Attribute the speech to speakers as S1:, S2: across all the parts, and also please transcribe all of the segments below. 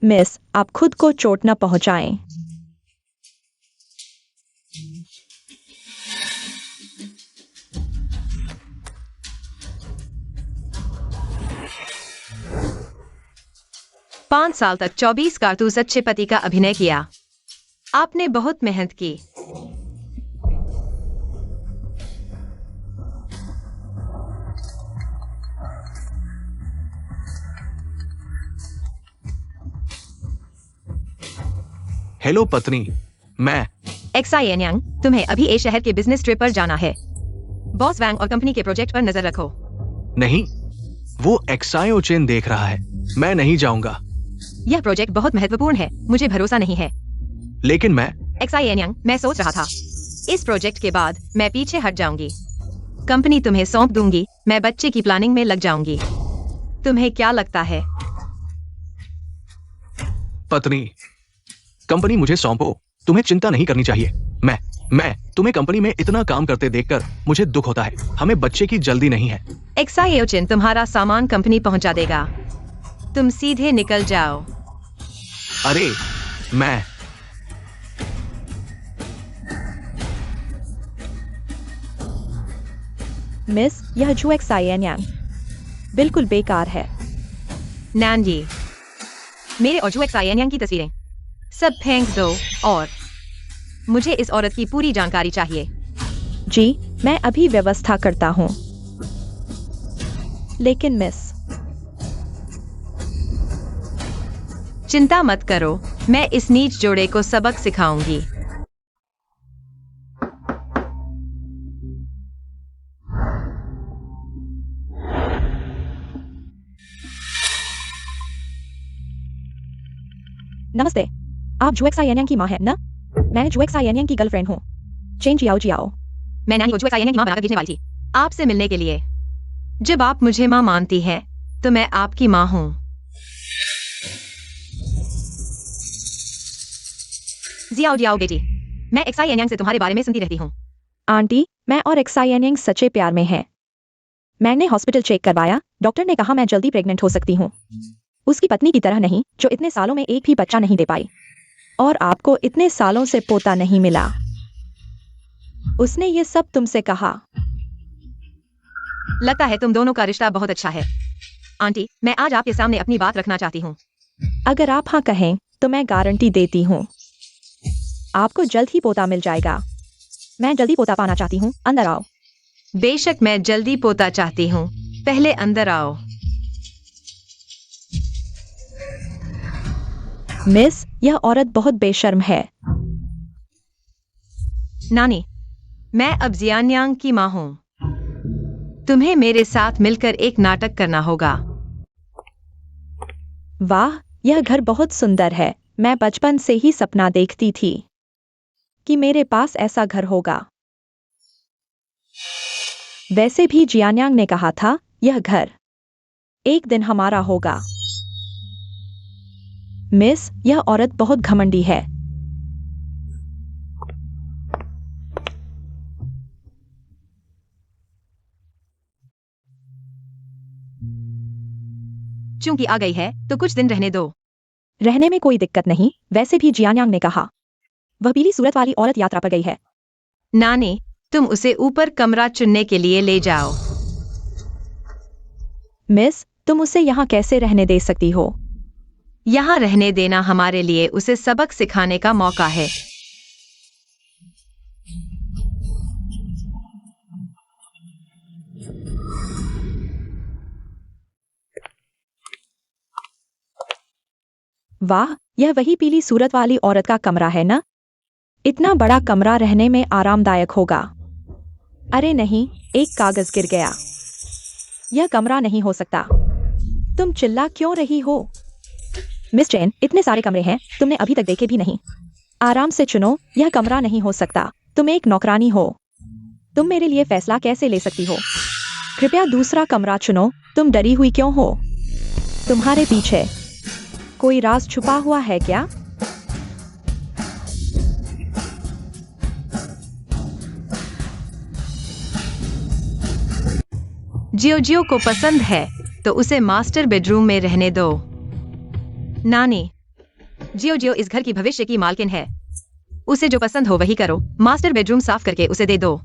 S1: Miss, आप खुद को चोट न पहुंचाएं।
S2: पाँच साल तक 24 कारतूस अच्छे पति का अभिनय किया। आपने बहुत मेहनत की।
S3: हेलो पत्नी, मैं
S2: एक्साई एनयांग, तुम्हें अभी ए शहर के बिजनेस ट्रिप पर जाना है। बॉस वैंग और कंपनी के प्रोजेक्ट पर नजर रखो।
S3: नहीं, वो एक्सायो चेन देख रहा है। मैं नहीं जाऊंगा।
S2: यह प्रोजेक्ट बहुत महत्वपूर्ण है, मुझे भरोसा नहीं है।
S3: लेकिन मैं
S2: एक्साई एनयांग, मैं सोच रहा था, इस प्रोजेक्ट के बाद मैं पीछे हट जाऊंगी। कंपनी तुम्हें सौंप दूंगी, मैं बच्चे की प्लानिंग में लग जाऊंगी। तुम्हें क्या लगता है?
S3: पत्नी, कंपनी मुझे सौंपो। तुम्हें चिंता नहीं करनी चाहिए। मैं तुम्हें कंपनी में इतना काम करते देखकर मुझे दुख होता है। हमें बच्चे की जल्दी नहीं है।
S2: एक्साई ओचिन तुम्हारा सामान कंपनी पहुंचा देगा। तुम सीधे निकल जाओ।
S3: अरे, मैं
S1: मिस, यह जो एक्साई एनयांग बिल्कुल बेकार है।
S2: नैनजी, मेरे और जो एक्साई एनयांग की तस्वीरें सब फेंक दो और मुझे इस औरत की पूरी जानकारी चाहिए।
S1: जी, मैं अभी व्यवस्था करता हूँ। लेकिन मिस,
S2: चिंता मत करो, मैं इस नीच जोड़े को सबक सिखाऊंगी।
S1: नमस्ते, आप जुएक्सा यानियांग की माँ हैं ना? मैं जुएक्सा यानियांग की गर्लफ्रेंड हूँ, चेन जियाओ जियाओ।
S2: मैं नैनी को जुएक्सा यानियांग की माँ बनाकर भेजने वाली थी, आपसे मिलने के लिए। जब आप मुझे माँ मानती हैं, तो मैं आपकी माँ हूँ। जियाओ जियाओ बेटी, मैं एक्साई यानियांग से तुम्हारे बारे में सुनती रहती हूँ।
S1: आंटी, मैं और एक्साई यानियांग सच्चे प्यार में हैं। मैंने हॉस्पिटल चेक करवाया, डॉक्टर ने कहा मैं जल्दी प्रेग्नेंट हो सकती हूँ। उसकी पत्नी की तरह नहीं, जो इतने सालों में एक भी बच्चा नहीं दे पाई। और आपको इतने सालों से पोता नहीं मिला। उसने ये सब तुमसे कहा।
S2: लगता है तुम दोनों का रिश्ता बहुत अच्छा है। आंटी, मैं आज आपके सामने अपनी बात रखना चाहती हूँ।
S1: अगर आप हाँ कहें, तो मैं गारंटी देती हूँ, आपको जल्द ही पोता मिल जाएगा। मैं जल्दी पोता पाना चाहती हूँ, अंदर आओ।
S2: बेशक मैं जल्दी पोता चाहती हूँ, पहले अंदर आओ।
S1: मिस, यह औरत बहुत बेशर्म है।
S2: नानी, मैं अब जियान्यांग की माँ हूँ। तुम्हें मेरे साथ मिलकर एक नाटक करना होगा।
S1: वाह, यह घर बहुत सुंदर है। मैं बचपन से ही सपना देखती थी कि मेरे पास ऐसा घर होगा। वैसे भी जियान्यांग ने कहा था, यह घर एक दिन हमारा होगा। मिस, यह औरत बहुत घमंडी है।
S2: चूंकि आ गई है, तो कुछ दिन रहने दो।
S1: रहने में कोई दिक्कत नहीं। वैसे भी जियान्यांग ने कहा, वह पीली सूरत वाली औरत यात्रा पर गई है।
S2: नानी, तुम उसे ऊपर कमरा चुनने के लिए ले जाओ।
S1: मिस, तुम उसे यहाँ कैसे रहने दे सकती हो?
S2: यहाँ रहने देना हमारे लिए उसे सबक सिखाने का मौका है।
S1: वाह, यह वही पीली सूरत वाली औरत का कमरा है ना? इतना बड़ा कमरा रहने में आरामदायक होगा। अरे नहीं, एक कागज गिर गया। यह कमरा नहीं हो सकता। तुम चिल्ला क्यों रही हो? मिस चेन, इतने सारे कमरे हैं, तुमने अभी तक देखे भी नहीं। आराम से चुनो, यह कमरा नहीं हो सकता। तुम एक नौकरानी हो, तुम मेरे लिए फैसला कैसे ले सकती हो? कृपया दूसरा कमरा चुनो। तुम डरी हुई क्यों हो? तुम्हारे पीछे कोई राज छुपा हुआ है क्या?
S2: जियो को पसंद है, तो उसे मास्टर बेडरूम में रहने दो। नानी, जियो जियो इस घर की भविष्य की मालकिन है। उसे जो पसंद हो वही करो। मास्टर बेडरूम साफ करके उसे दे दो।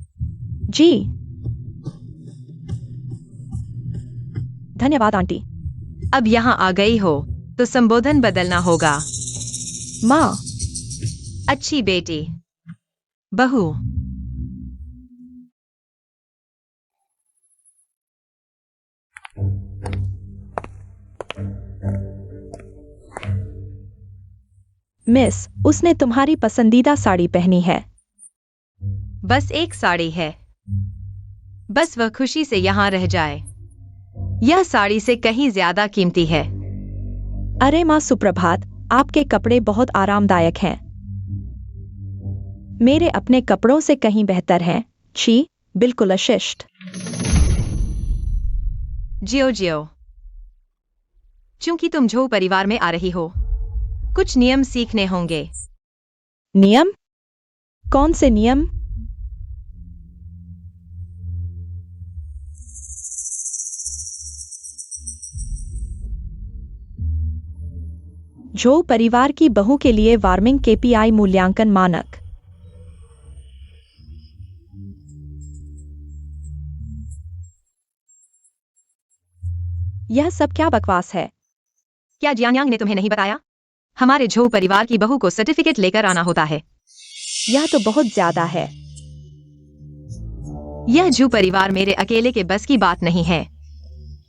S1: जी। धन्यवाद आंटी।
S2: अब यहाँ आ गई हो तो संबोधन बदलना होगा।
S1: माँ।
S2: अच्छी बेटी। बहू।
S1: मिस, उसने तुम्हारी पसंदीदा साड़ी पहनी है।
S2: बस एक साड़ी है। बस वह खुशी से यहाँ रह जाए। यह साड़ी से कहीं ज्यादा कीमती है।
S1: अरे माँ सुप्रभात, आपके कपड़े बहुत आरामदायक हैं। मेरे अपने कपड़ों से कहीं बेहतर हैं। छी, बिल्कुल अशिष्ट।
S2: जियो जियो। चूंकि तुम झो परिवार में आ रही हो, कुछ नियम सीखने होंगे।
S1: नियम? कौन से नियम? झो परिवार की बहू के लिए वार्मिंग केपीआई मूल्यांकन मानक। यह सब क्या बकवास है?
S2: क्या जियान्यांग ने तुम्हें नहीं बताया? हमारे झो परिवार की बहू को सर्टिफिकेट लेकर आना होता है।
S1: यह तो बहुत ज्यादा है।
S2: यह झू परिवार मेरे अकेले के बस की बात नहीं है।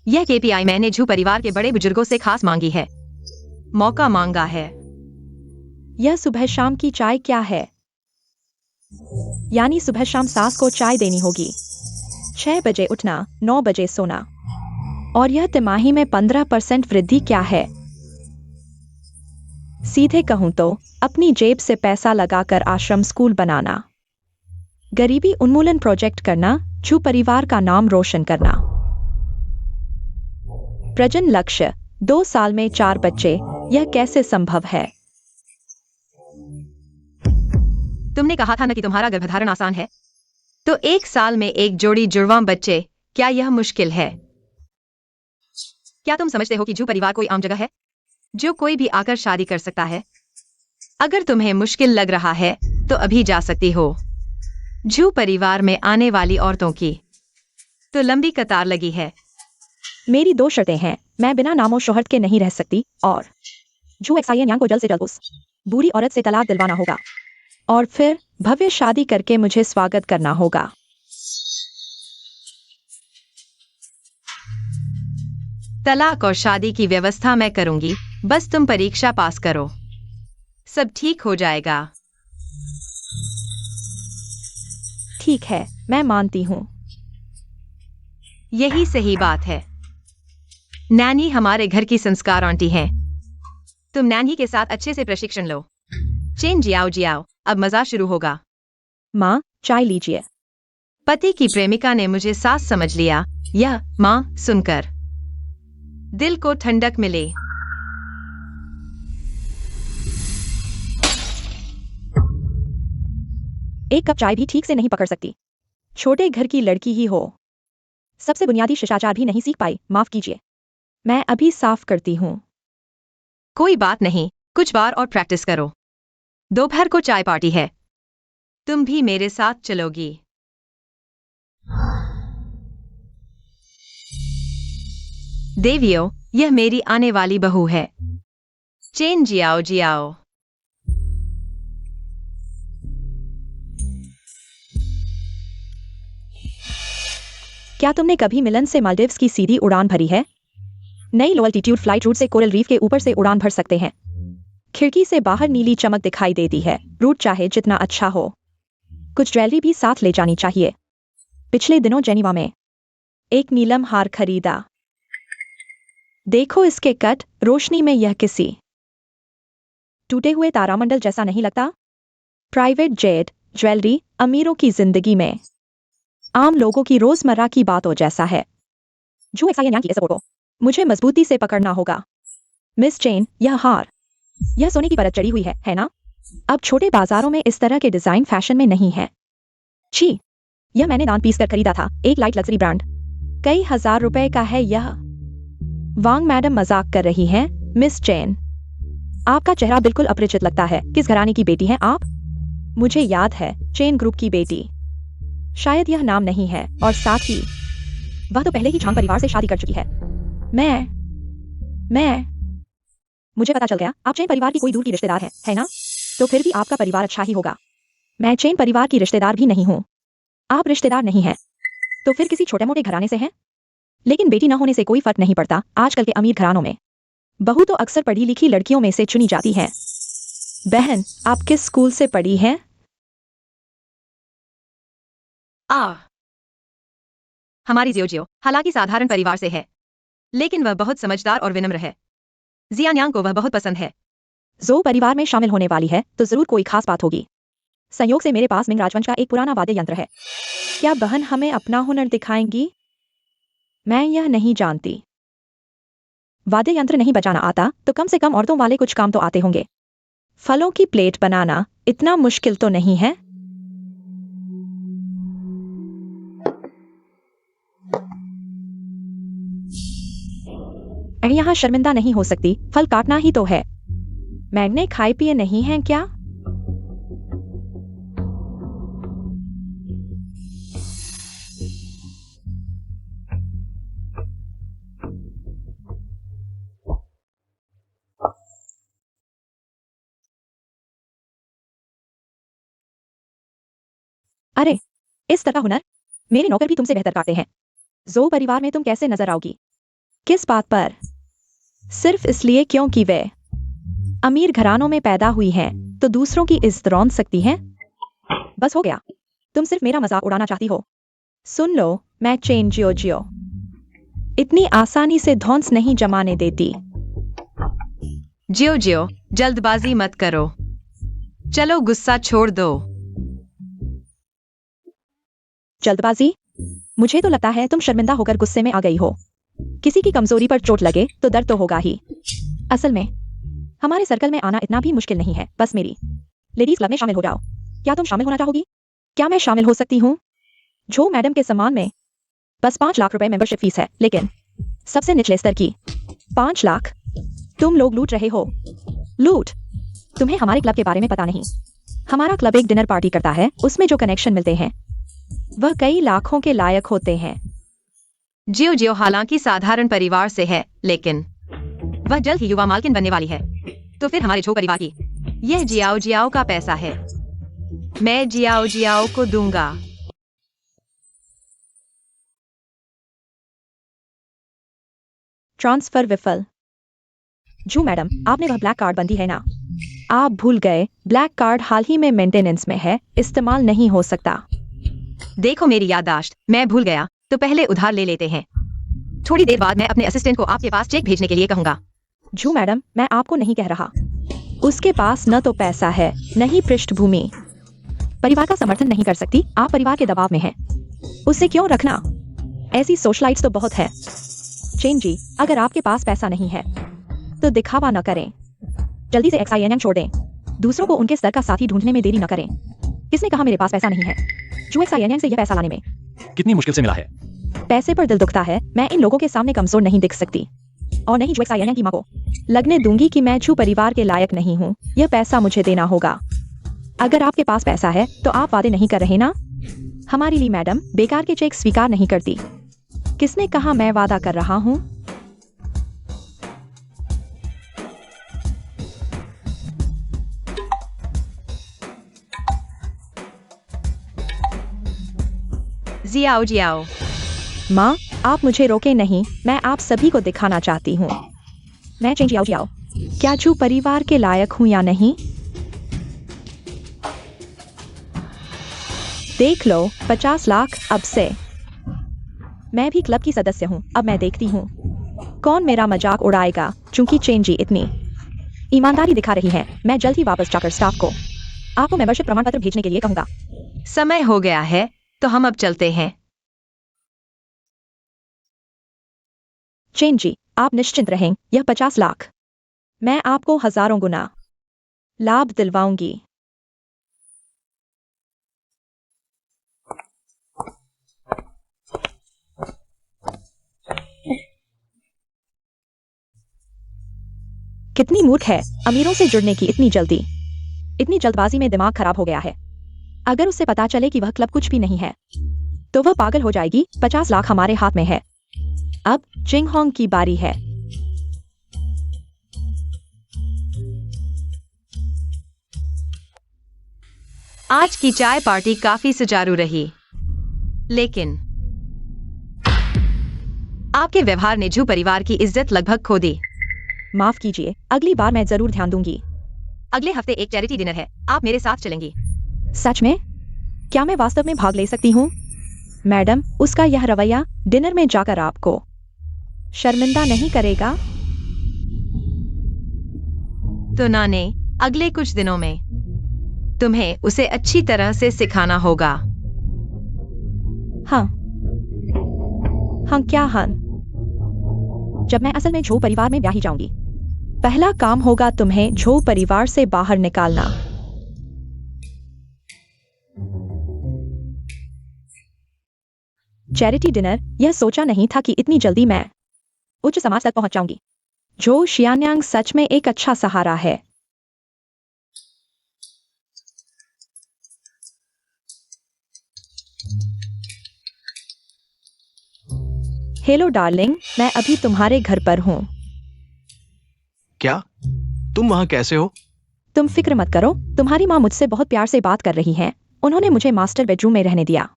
S2: यह केपीआई मैंने झू परिवार के बड़े बुजुर्गों से खास मांगी है। मौका मांगा है।
S1: यह सुबह शाम की चाय क्या है? यानी सुबह शाम सास को चाय देनी होगी। 6 बजे उठना, 9 बजे सोना। और यह तिमाही में 15% वृद्धि क्या है? सीधे कहूं तो अपनी जेब से पैसा लगाकर आश्रम स्कूल बनाना, गरीबी उन्मूलन प्रोजेक्ट करना, झू परिवार का नाम रोशन करना। प्रजन लक्ष्य 2 साल में 4 बच्चे। यह कैसे संभव है?
S2: तुमने कहा था न कि तुम्हारा गर्भधारण आसान है। तो 1 साल में 1 जोड़ी जुड़वां बच्चे, क्या यह मुश्किल है? क्या तुम समझते हो कि झू परिवार कोई आम जगह है जो कोई भी आकर शादी कर सकता है? अगर तुम्हें मुश्किल लग रहा है तो अभी जा सकती हो। झू परिवार में आने वाली औरतों की तो लंबी कतार लगी है।
S1: मेरी 2 शर्तें हैं। मैं बिना नामो शोहरत के नहीं रह सकती, और झू एक्साइयन को जल्द से जल्द उस बुरी औरत से तलाक दिलवाना होगा, और फिर भव्य शादी करके मुझे स्वागत करना होगा।
S2: तलाक और शादी की व्यवस्था मैं करूंगी, बस तुम परीक्षा पास करो। सब ठीक हो जाएगा।
S1: ठीक है, मैं मानती हूँ।
S2: यही सही बात है। नैनी हमारे घर की संस्कार आंटी हैं। तुम नैनी के साथ अच्छे से प्रशिक्षण लो। चेन जियाओ जियाओ, अब मजा शुरू होगा।
S1: माँ, चाय लीजिए।
S2: पति की प्रेमिका ने मुझे सास समझ लिया, यह माँ सुनकर दिल को ठंडक मिले।
S1: एक कप चाय भी ठीक से नहीं पकड़ सकती। छोटे घर की लड़की ही हो। सबसे बुनियादी शिष्टाचार भी नहीं सीख पाई, माफ कीजिए। मैं अभी साफ करती हूँ।
S2: कोई बात नहीं, कुछ बार और प्रैक्टिस करो। दोपहर को चाय पार्टी है। तुम भी मेरे साथ चलोगी? देवियों, यह मेरी आने वाली बहू है। Chen Jiao Jiao.
S1: क्या तुमने कभी मिलन से मालदीव्स की सीधी उड़ान भरी है? नई लो अल्टीट्यूड फ्लाइट रूट से कोरल रीफ के ऊपर से उड़ान भर सकते हैं। खिड़की से बाहर नीली चमक दिखाई देती है। रूट चाहे जितना अच्छा हो, कुछ ज्वेलरी भी साथ ले जानी चाहिए। पिछले दिनों जेनीवा में एक नीलम हार खरीदा। देखो इसके कट, रोशनी में यह किसी टूटे हुए तारामंडल जैसा नहीं लगता? प्राइवेट जेट, ज्वेलरी अमीरों की जिंदगी में आम लोगों की रोजमर्रा की बातों जैसा है। जो एक्साइयन की सपोर्ट को मुझे मजबूती से पकड़ना होगा। मिस चेन, यह हार, यह सोने की परत चढ़ी हुई है ना? अब छोटे बाजारों में इस तरह के डिजाइन फैशन में नहीं है। छी, यह मैंने दान पीस कर खरीदा था, एक लाइट लग्जरी ब्रांड। कई हजार रुपए का है यह। वांग मैडम मजाक कर रही हैं, मिस चेन। आपका चेहरा बिल्कुल अपरिचित लगता है। किस घराने की बेटी हैं आप? मुझे याद है, चेन ग्रुप की बेटी। शायद यह नाम नहीं है, और साथ ही वह तो पहले ही झांग परिवार से शादी कर चुकी है। मैं मुझे पता चल गया, आप चेन परिवार की कोई दूर की रिश्तेदार है ना? तो फिर भी आपका परिवार अच्छा ही होगा। मैं चेन परिवार की रिश्तेदार भी नहीं हूँ। आप रिश्तेदार नहीं हैं, तो फिर किसी छोटे मोटे घराने से हैं? लेकिन बेटी न होने से कोई फर्क नहीं पड़ता। आजकल के अमीर घरानों में बहू तो अक्सर पढ़ी लिखी लड़कियों में से चुनी जाती है। बहन, आप किस स्कूल से पढ़ी हैं?
S2: हमारी जियो हालांकि साधारण परिवार से है, लेकिन वह बहुत समझदार और विनम्र है। जियान्यांग को वह बहुत पसंद है।
S1: जो परिवार में शामिल होने वाली है तो जरूर कोई खास बात होगी। संयोग से मेरे पास मिंग राजवंश का एक पुराना वाद्य यंत्र है। क्या बहन हमें अपना हुनर दिखाएंगी? मैं यह नहीं जानती। वाद्य यंत्र नहीं बजाना आता तो कम से कम औरतों वाले कुछ काम तो आते होंगे। फलों की प्लेट बनाना इतना मुश्किल तो नहीं है। यहाँ शर्मिंदा नहीं हो सकती, फल काटना ही तो है। मैंने खाए पिए नहीं हैं क्या? अरे, इस तरह हुनर मेरे नौकर भी तुमसे बेहतर काटते हैं। जो परिवार में तुम कैसे नजर आओगी? किस बात पर? सिर्फ इसलिए क्योंकि वे अमीर घरानों में पैदा हुई हैं, तो दूसरों की इज्जत रौंद सकती हैं? बस हो गया, तुम सिर्फ मेरा मजाक उड़ाना चाहती हो। सुन लो, मैं चेन जियो इतनी आसानी से धौंस नहीं जमाने देती।
S2: जियो जल्दबाजी मत करो। चलो गुस्सा छोड़ दो।
S1: जल्दबाजी? मुझे तो लगता है तुम शर्मिंदा होकर गुस्से में आ गई हो। किसी की कमजोरी पर चोट लगे तो दर्द तो होगा ही। असल में हमारे सर्कल में आना इतना भी मुश्किल नहीं है। बस मेरी लेडीज क्लब में शामिल हो जाओ। क्या तुम शामिल होना चाहोगी? क्या मैं शामिल हो सकती हूँ? जो मैडम के सम्मान में बस 5 लाख रुपए मेंबरशिप फीस है, लेकिन सबसे निचले स्तर की 5 लाख। तुम लोग लूट रहे हो। लूट? तुम्हें हमारे क्लब के बारे में पता नहीं। हमारा क्लब एक डिनर पार्टी करता है, उसमें जो कनेक्शन मिलते हैं वह कई लाखों के लायक होते हैं।
S2: जियो हालांकि साधारण परिवार से है, लेकिन वह जल्द ही युवा मालकिन बनने वाली है। तो फिर हमारे झो परिवार की यह जियाओ का पैसा है। मैं जियाओ को दूंगा।
S1: ट्रांसफर विफल। जू मैडम, आपने वह ब्लैक कार्ड बंदी है ना? आप भूल गए, ब्लैक कार्ड हाल ही में मेंटेनेंस में है, इस्तेमाल नहीं हो सकता।
S2: देखो मेरी याददाश्त, मैं भूल गया तो पहले उधार ले लेते हैं। थोड़ी देर बाद मैं अपने असिस्टेंट को आपके पास चेक भेजने के लिए कहूंगा।
S1: जू मैडम, मैं आपको नहीं कह रहा। उसके पास न तो पैसा है, न ही पृष्ठभूमि। परिवार का समर्थन नहीं कर सकती, आप परिवार के दबाव में हैं। उसे क्यों रखना? ऐसी सोशलाइट्स तो बहुत है। चेन जी, अगर आपके पास पैसा नहीं है तो दिखावा न करें। जल्दी से एक्साइएनएन छोड़ दें। दूसरों को उनके स्तर का साथी ढूंढने में देरी न करें। किसने कहा मेरे पास पैसा नहीं है? जो एक्साइएनएन से यह पैसा लाने में
S3: कितनी मुश्किल से मिला है।
S1: पैसे पर दिल दुखता है। मैं इन लोगों के सामने कमजोर नहीं दिख सकती, और नहीं जो एक्साइएनएन की मां को लगने दूंगी कि मैं छू परिवार के लायक नहीं हूँ। यह पैसा मुझे देना होगा। अगर आपके पास पैसा है तो आप वादे नहीं कर रहे ना? हमारी ली मैडम बेकार के चेक स्वीकार नहीं करती। किसने कहा मैं वादा कर रहा हूँ?
S2: जियाओ।
S1: माँ, आप मुझे रोके नहीं, मैं आप सभी को दिखाना चाहती हूँ। मैं चेंज जियाओ क्या छू परिवार के लायक हूँ या नहीं? देख लो, 50 लाख अब से। मैं भी क्लब की सदस्य हूँ। अब मैं देखती हूँ कौन मेरा मजाक उड़ाएगा। चूंकि चेंजी इतनी ईमानदारी दिखा रही है, मैं जल्द ही वापस जाकर स्टाफ को आपको मेंबरशिप प्रमाण पत्र भेजने के लिए कहूंगा।
S2: समय हो गया है, तो हम अब चलते हैं।
S1: चेन जी, आप निश्चिंत रहें, यह 50 लाख मैं आपको हजारों गुना लाभ दिलवाऊंगी। कितनी मूर्ख है अमीरों से जुड़ने की इतनी जल्दी। इतनी जल्दबाजी में दिमाग खराब हो गया है। अगर उसे पता चले कि वह क्लब कुछ भी नहीं है तो वह पागल हो जाएगी। 50 लाख हमारे हाथ में है। अब चिंग होंग की बारी है।
S2: आज की चाय पार्टी काफी सुचारू रही, लेकिन आपके व्यवहार ने झू परिवार की इज्जत लगभग खो दी।
S1: माफ कीजिए, अगली बार मैं जरूर ध्यान दूंगी।
S2: अगले हफ्ते एक चैरिटी डिनर है, आप मेरे साथ चलेंगी?
S1: सच में? क्या मैं वास्तव में भाग ले सकती हूँ? मैडम, उसका यह रवैया डिनर में जाकर आपको शर्मिंदा नहीं करेगा?
S2: तो नाने, अगले कुछ दिनों में तुम्हें उसे अच्छी तरह से सिखाना होगा।
S1: हाँ हाँ, क्या हाँ? जब मैं असल में झो परिवार में ब्याही जाऊंगी, पहला काम होगा तुम्हें झो परिवार से बाहर निकालना। चैरिटी डिनर, यह सोचा नहीं था कि इतनी जल्दी मैं उच्च समाज तक पहुंच जाऊंगी। झो शियान्यांग सच में एक अच्छा सहारा है। हेलो डार्लिंग, मैं अभी तुम्हारे घर पर हूँ।
S3: क्या? तुम वहां कैसे हो?
S1: तुम फिक्र मत करो, तुम्हारी माँ मुझसे बहुत प्यार से बात कर रही हैं। उन्होंने मुझे मास्टर बेडरूम में रहने दिया।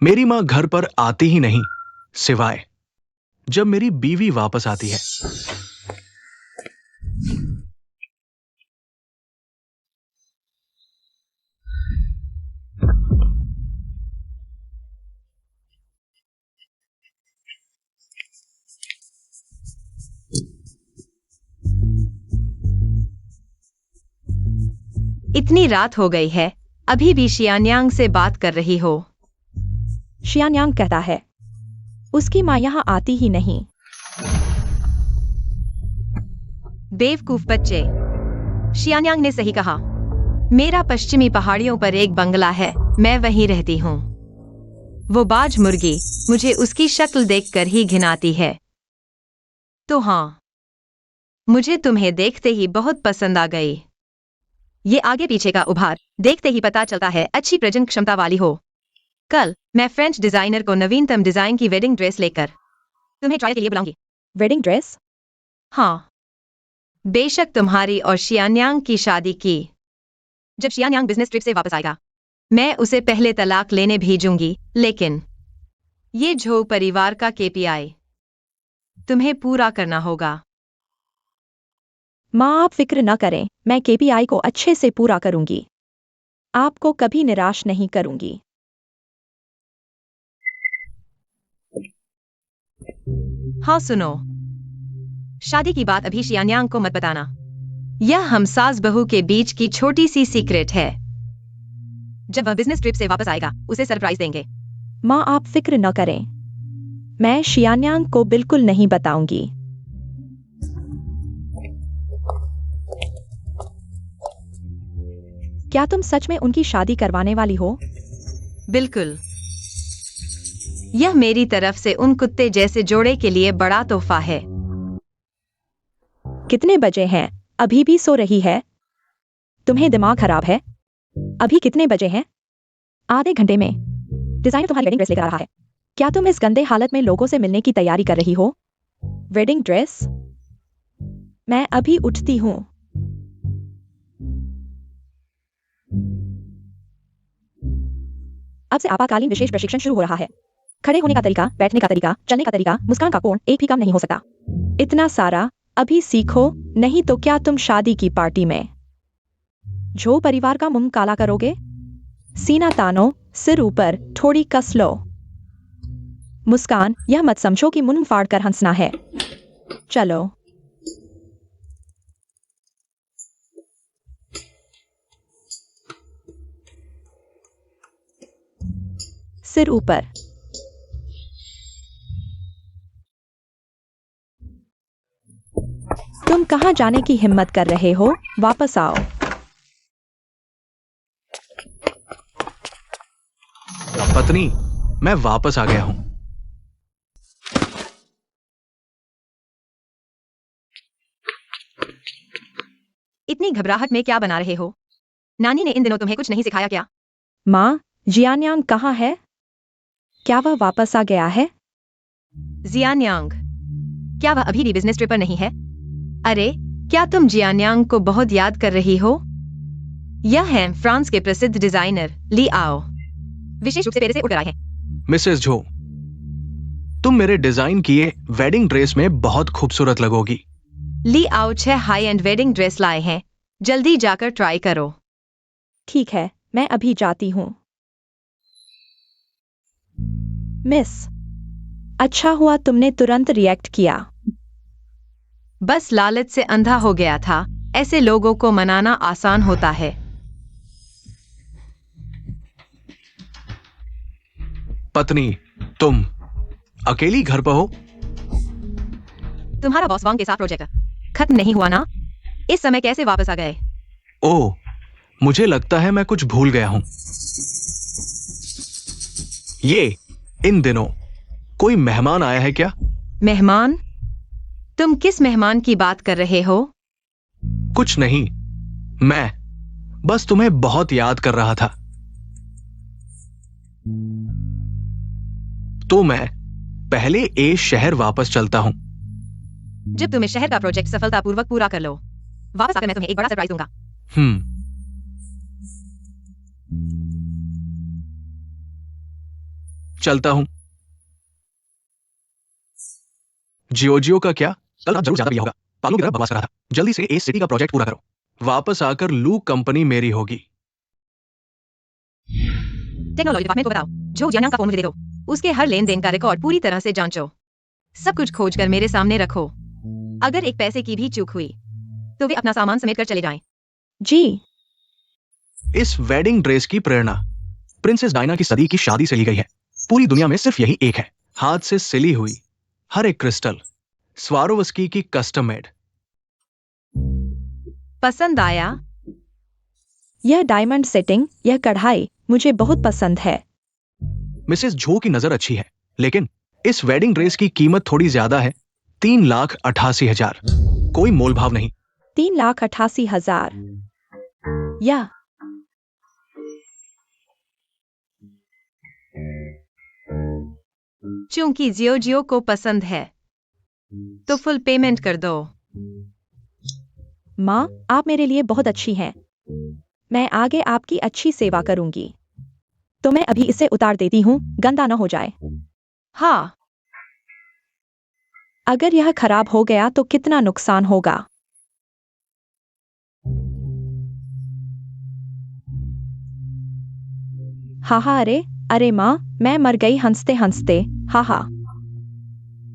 S3: मेरी माँ घर पर आती ही नहीं, सिवाय जब मेरी बीवी वापस आती है।
S2: इतनी रात हो गई है, अभी भी शियान्यांग से बात कर रही हो?
S1: शियान्यांग कहता है उसकी माँ यहाँ आती ही नहीं।
S2: बेवकूफ बच्चे, शियान्यांग ने सही कहा। मेरा पश्चिमी पहाड़ियों पर एक बंगला है, मैं वहीं रहती हूँ। वो बाज मुर्गी मुझे उसकी शक्ल देखकर ही घिनाती है। तो हाँ, मुझे तुम्हें देखते ही बहुत पसंद आ गई। ये आगे पीछे का उभार देखते ही पता चलता है अच्छी प्रजनन क्षमता वाली हो। कल मैं फ्रेंच डिजाइनर को नवीनतम डिजाइन की वेडिंग ड्रेस लेकर तुम्हें ट्रायल के लिए बुलाऊंगी।
S1: Wedding dress?
S2: हाँ, बेशक तुम्हारी और शियान्यांग की शादी की। जब शियान्यांग बिजनेस ट्रिप से वापस आएगा, मैं उसे पहले तलाक लेने भेजूंगी, लेकिन ये झो परिवार का केपीआई तुम्हें पूरा करना होगा।
S1: माँ, आप फिक्र न करें, मैं केपीआई को अच्छे से पूरा करूंगी। आपको कभी निराश नहीं करूंगी।
S2: हाँ सुनो, शादी की बात अभी शियान्यांग को मत बताना। यह हम सास बहू के बीच की छोटी सी सीक्रेट है। जब वह बिजनेस ट्रिप से वापस आएगा, उसे सरप्राइज देंगे।
S1: माँ, आप फिक्र न करें, मैं शियान्यांग को बिल्कुल नहीं बताऊंगी। क्या तुम सच में उनकी शादी करवाने वाली हो?
S2: बिल्कुल। यह मेरी तरफ से उन कुत्ते जैसे जोड़े के लिए बड़ा तोहफा है।
S1: कितने बजे हैं? अभी भी सो रही है? तुम्हें दिमाग खराब है? अभी कितने बजे हैं? आधे घंटे में डिजाइनर तुम्हारी वेडिंग ड्रेस लेकर आ रहा है। क्या तुम इस गंदे हालत में लोगों से मिलने की तैयारी कर रही हो? Wedding dress? मैं अभी उठती हूँ। अब से आपातकालीन विशेष प्रशिक्षण शुरू हो रहा है। खड़े होने का तरीका, बैठने का तरीका, चलने का तरीका, मुस्कान का कोण एक भी कम नहीं हो सकता। इतना सारा अभी सीखो, नहीं तो क्या तुम शादी की पार्टी में झो परिवार का मुंह काला करोगे? सीना तानो, सिर ऊपर, थोड़ी कस लो। मुस्कान, यह मत समझो कि मुंह फाड़कर हंसना है। चलो। सिर ऊपर। तुम कहां जाने की हिम्मत कर रहे हो? वापस आओ।
S3: पत्नी, मैं वापस आ गया हूं।
S2: इतनी घबराहट में क्या बना रहे हो? नानी ने इन दिनों तुम्हें कुछ नहीं सिखाया क्या?
S1: माँ, जियान्यांग कहाँ है? क्या वह वापस आ गया है?
S2: जियान्यांग, क्या वह अभी भी बिजनेस ट्रिप पर नहीं है? अरे, क्या तुम जियान्यांग को बहुत याद कर रही हो? यह है फ्रांस के प्रसिद्ध डिजाइनर ली आओ। विशेष रूप से पेरिस से उड़कर आए हैं।
S3: मिसेस झो, तुम मेरे डिजाइन किए वेडिंग ड्रेस में बहुत खूबसूरत लगोगी।
S2: ली आओ 6 हाई एंड वेडिंग ड्रेस लाए हैं, जल्दी जाकर ट्राई करो।
S1: ठीक है, मैं अभी जाती हूँ। मिस, अच्छा हुआ तुमने तुरंत रिएक्ट किया।
S2: बस लालच से अंधा हो गया था। ऐसे लोगों को मनाना आसान होता है।
S3: पत्नी, तुम अकेली घर पर हो?
S2: तुम्हारा बॉस वांग के साथ प्रोजेक्ट खत्म नहीं हुआ ना? इस समय कैसे वापस आ गए?
S3: ओह, मुझे लगता है मैं कुछ भूल गया हूं। ये इन दिनों कोई मेहमान आया है क्या?
S2: मेहमान? तुम किस मेहमान की बात कर रहे हो?
S3: कुछ नहीं, मैं बस तुम्हें बहुत याद कर रहा था। तो मैं पहले ए शहर वापस चलता हूं।
S2: जब तुम इस शहर का प्रोजेक्ट सफलतापूर्वक पूरा कर लो, वापस आकर मैं तुम्हें एक बड़ा सरप्राइज दूंगा।
S3: चलता हूं। जियोजियो का क्या? कल रात जरूर ज्यादा बढ़िया होगा। पागलों की तरह बकवास कर रहा था। जल्दी से ए सिटी का प्रोजेक्ट पूरा करो। वापस आकर लू कंपनी मेरी होगी।
S2: टेक्नोलॉजी डिपार्टमेंट को बताओ, जो जियान्यांग का फोन मुझे दे दो। उसके हर लेन देन का रिकॉर्ड पूरी तरह से जांचो। सब कुछ खोज कर मेरे सामने रखो। अगर एक पैसे की भी चूक हुई तो वे अपना सामान समेट कर चले जाएं।
S1: जी।
S3: इस वेडिंग ड्रेस की प्रेरणा प्रिंसेस डायना की सदी की शादी से ली गई है। पूरी दुनिया में सिर्फ यही एक है। हाथ से सिली हुई हर एक क्रिस्टल स्वारोवस्की की कस्टम मेड।
S2: पसंद आया?
S1: यह डायमंड सेटिंग, यह कढ़ाई मुझे बहुत पसंद है।
S3: मिसेस झो की नजर अच्छी है, लेकिन इस वेडिंग ड्रेस की कीमत थोड़ी ज्यादा है। 3,88,000। कोई मोलभाव नहीं।
S1: 3,88,000। यह
S2: चूंकि जियो को पसंद है तो फुल पेमेंट कर दो।
S1: माँ, आप मेरे लिए बहुत अच्छी हैं। मैं आगे आपकी अच्छी सेवा करूंगी। तो मैं अभी इसे उतार देती हूँ, गंदा न हो जाए।
S2: हाँ,
S1: अगर यह खराब हो गया तो कितना नुकसान होगा? हाहा, अरे अरे माँ, मैं मर गई हंसते हंसते। हाहा।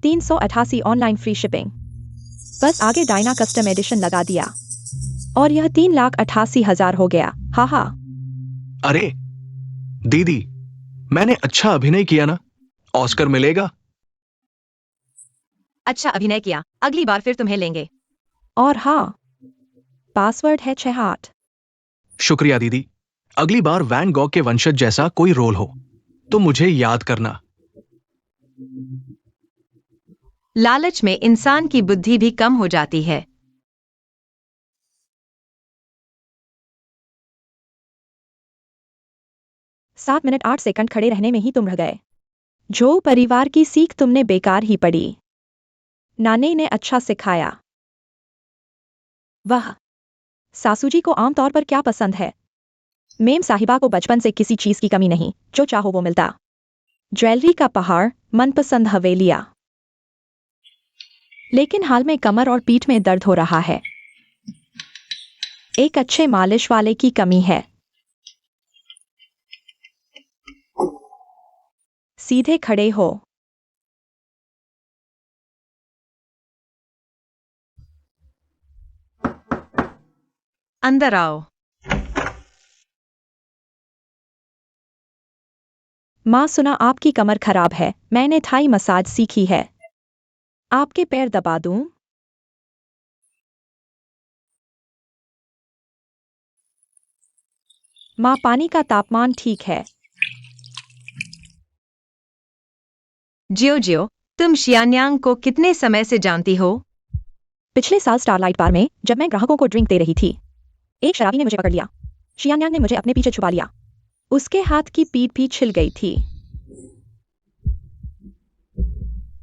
S1: 388 ऑनलाइन फ्री शिपिंग। बस आगे डायना कस्टम एडिशन लगा दिया और यह 3,88,000 हो गया। हाहा।
S3: अरे दीदी, मैंने अच्छा अभिनय किया ना? ऑस्कर मिलेगा।
S2: अच्छा अभिनय किया। अगली बार फिर तुम्हें लेंगे।
S1: और हाँ, पासवर्ड है 68।
S3: शुक्रिया दीदी। अगली बार वैन गॉग के वंशज जैसा कोई रोल हो तो मुझे याद करना।
S2: लालच में इंसान की बुद्धि भी कम हो जाती है।
S1: 7 मिनट 8 सेकंड खड़े रहने में ही तुम रह गए। जो परिवार की सीख तुमने बेकार ही पड़ी। नानी ने अच्छा सिखाया। वाह, सासू जी को आमतौर पर क्या पसंद है? मेम साहिबा को बचपन से किसी चीज की कमी नहीं, जो चाहो वो मिलता। ज्वेलरी का पहाड़, मनपसंद हवेलियां। लेकिन हाल में कमर और पीठ में दर्द हो रहा है। एक अच्छे मालिश वाले की कमी है। सीधे खड़े हो।
S2: अंदर आओ।
S1: माँ, सुना आपकी कमर खराब है। मैंने थाई मसाज सीखी है। आपके पैर दबा दूं? माँ, पानी का तापमान ठीक है।
S2: जियो, तुम जियान्यांग को कितने समय से जानती हो?
S1: पिछले साल स्टारलाइट बार में जब मैं ग्राहकों को ड्रिंक दे रही थी। एक शराबी ने मुझे पकड़ लिया। शियान्यांग ने मुझे अपने पीछे छुपा लिया। उसके हाथ की पीठ भी छिल गई थी।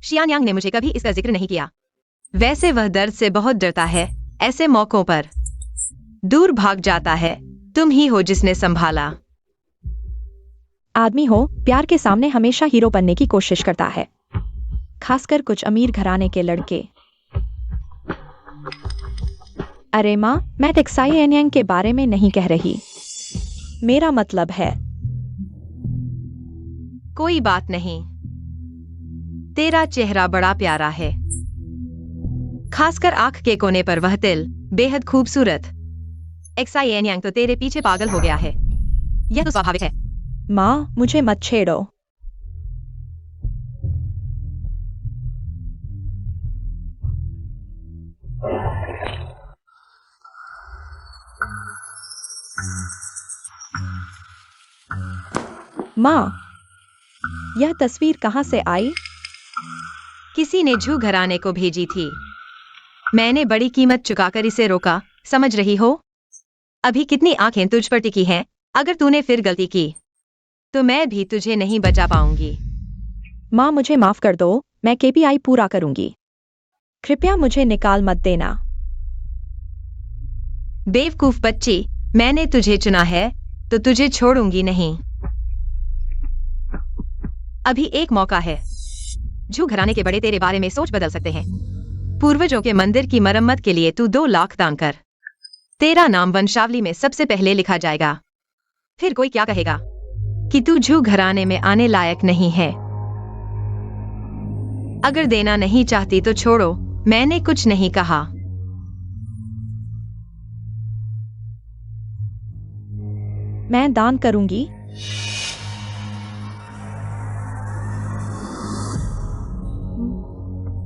S2: शियान्यांग ने मुझे कभी इसका जिक्र नहीं किया। वैसे वह दर्द से बहुत डरता है। ऐसे मौकों पर दूर भाग जाता है। तुम ही हो जिसने संभाला।
S1: आदमी हो, प्यार के सामने हमेशा हीरो बनने की कोशिश करता है, खासकर कुछ अमीर घराने के लड़के। अरे माँ, मैं एक्साइएनियंग के बारे में नहीं कह रही। मेरा मतलब है।
S2: कोई बात नहीं। तेरा चेहरा बड़ा प्यारा है, खासकर आंख के कोने पर वह तिल बेहद खूबसूरत। एक्साइएनियंग तो तेरे पीछे पागल हो गया है। यह तो स्वाभाविक है।
S1: माँ, मुझे मत छेड़ो। माँ, यह तस्वीर कहाँ से आई?
S2: किसी ने झू घराने को भेजी थी। मैंने बड़ी कीमत चुकाकर इसे रोका, समझ रही हो? अभी कितनी आंखें तुझ पर टिकी हैं। अगर तूने फिर गलती की तो मैं भी तुझे नहीं बचा पाऊंगी।
S1: माँ, मुझे माफ कर दो, मैं केपीआई पूरा करूंगी। कृपया मुझे निकाल मत देना।
S2: बेवकूफ बच्ची, मैंने तुझे चुना है तो तुझे छोड़ूंगी नहीं। अभी एक मौका है। झू घराने के बड़े तेरे बारे में सोच बदल सकते हैं। पूर्वजों के मंदिर की मरम्मत के लिए तू 2 लाख दान कर। तेरा नाम वंशावली में सबसे पहले लिखा जाएगा। फिर कोई क्या कहेगा कि तू झू घराने में आने लायक नहीं है। अगर देना नहीं चाहती तो छोड़ो, मैंने कुछ नहीं कहा।
S1: मैं दान करूंगी।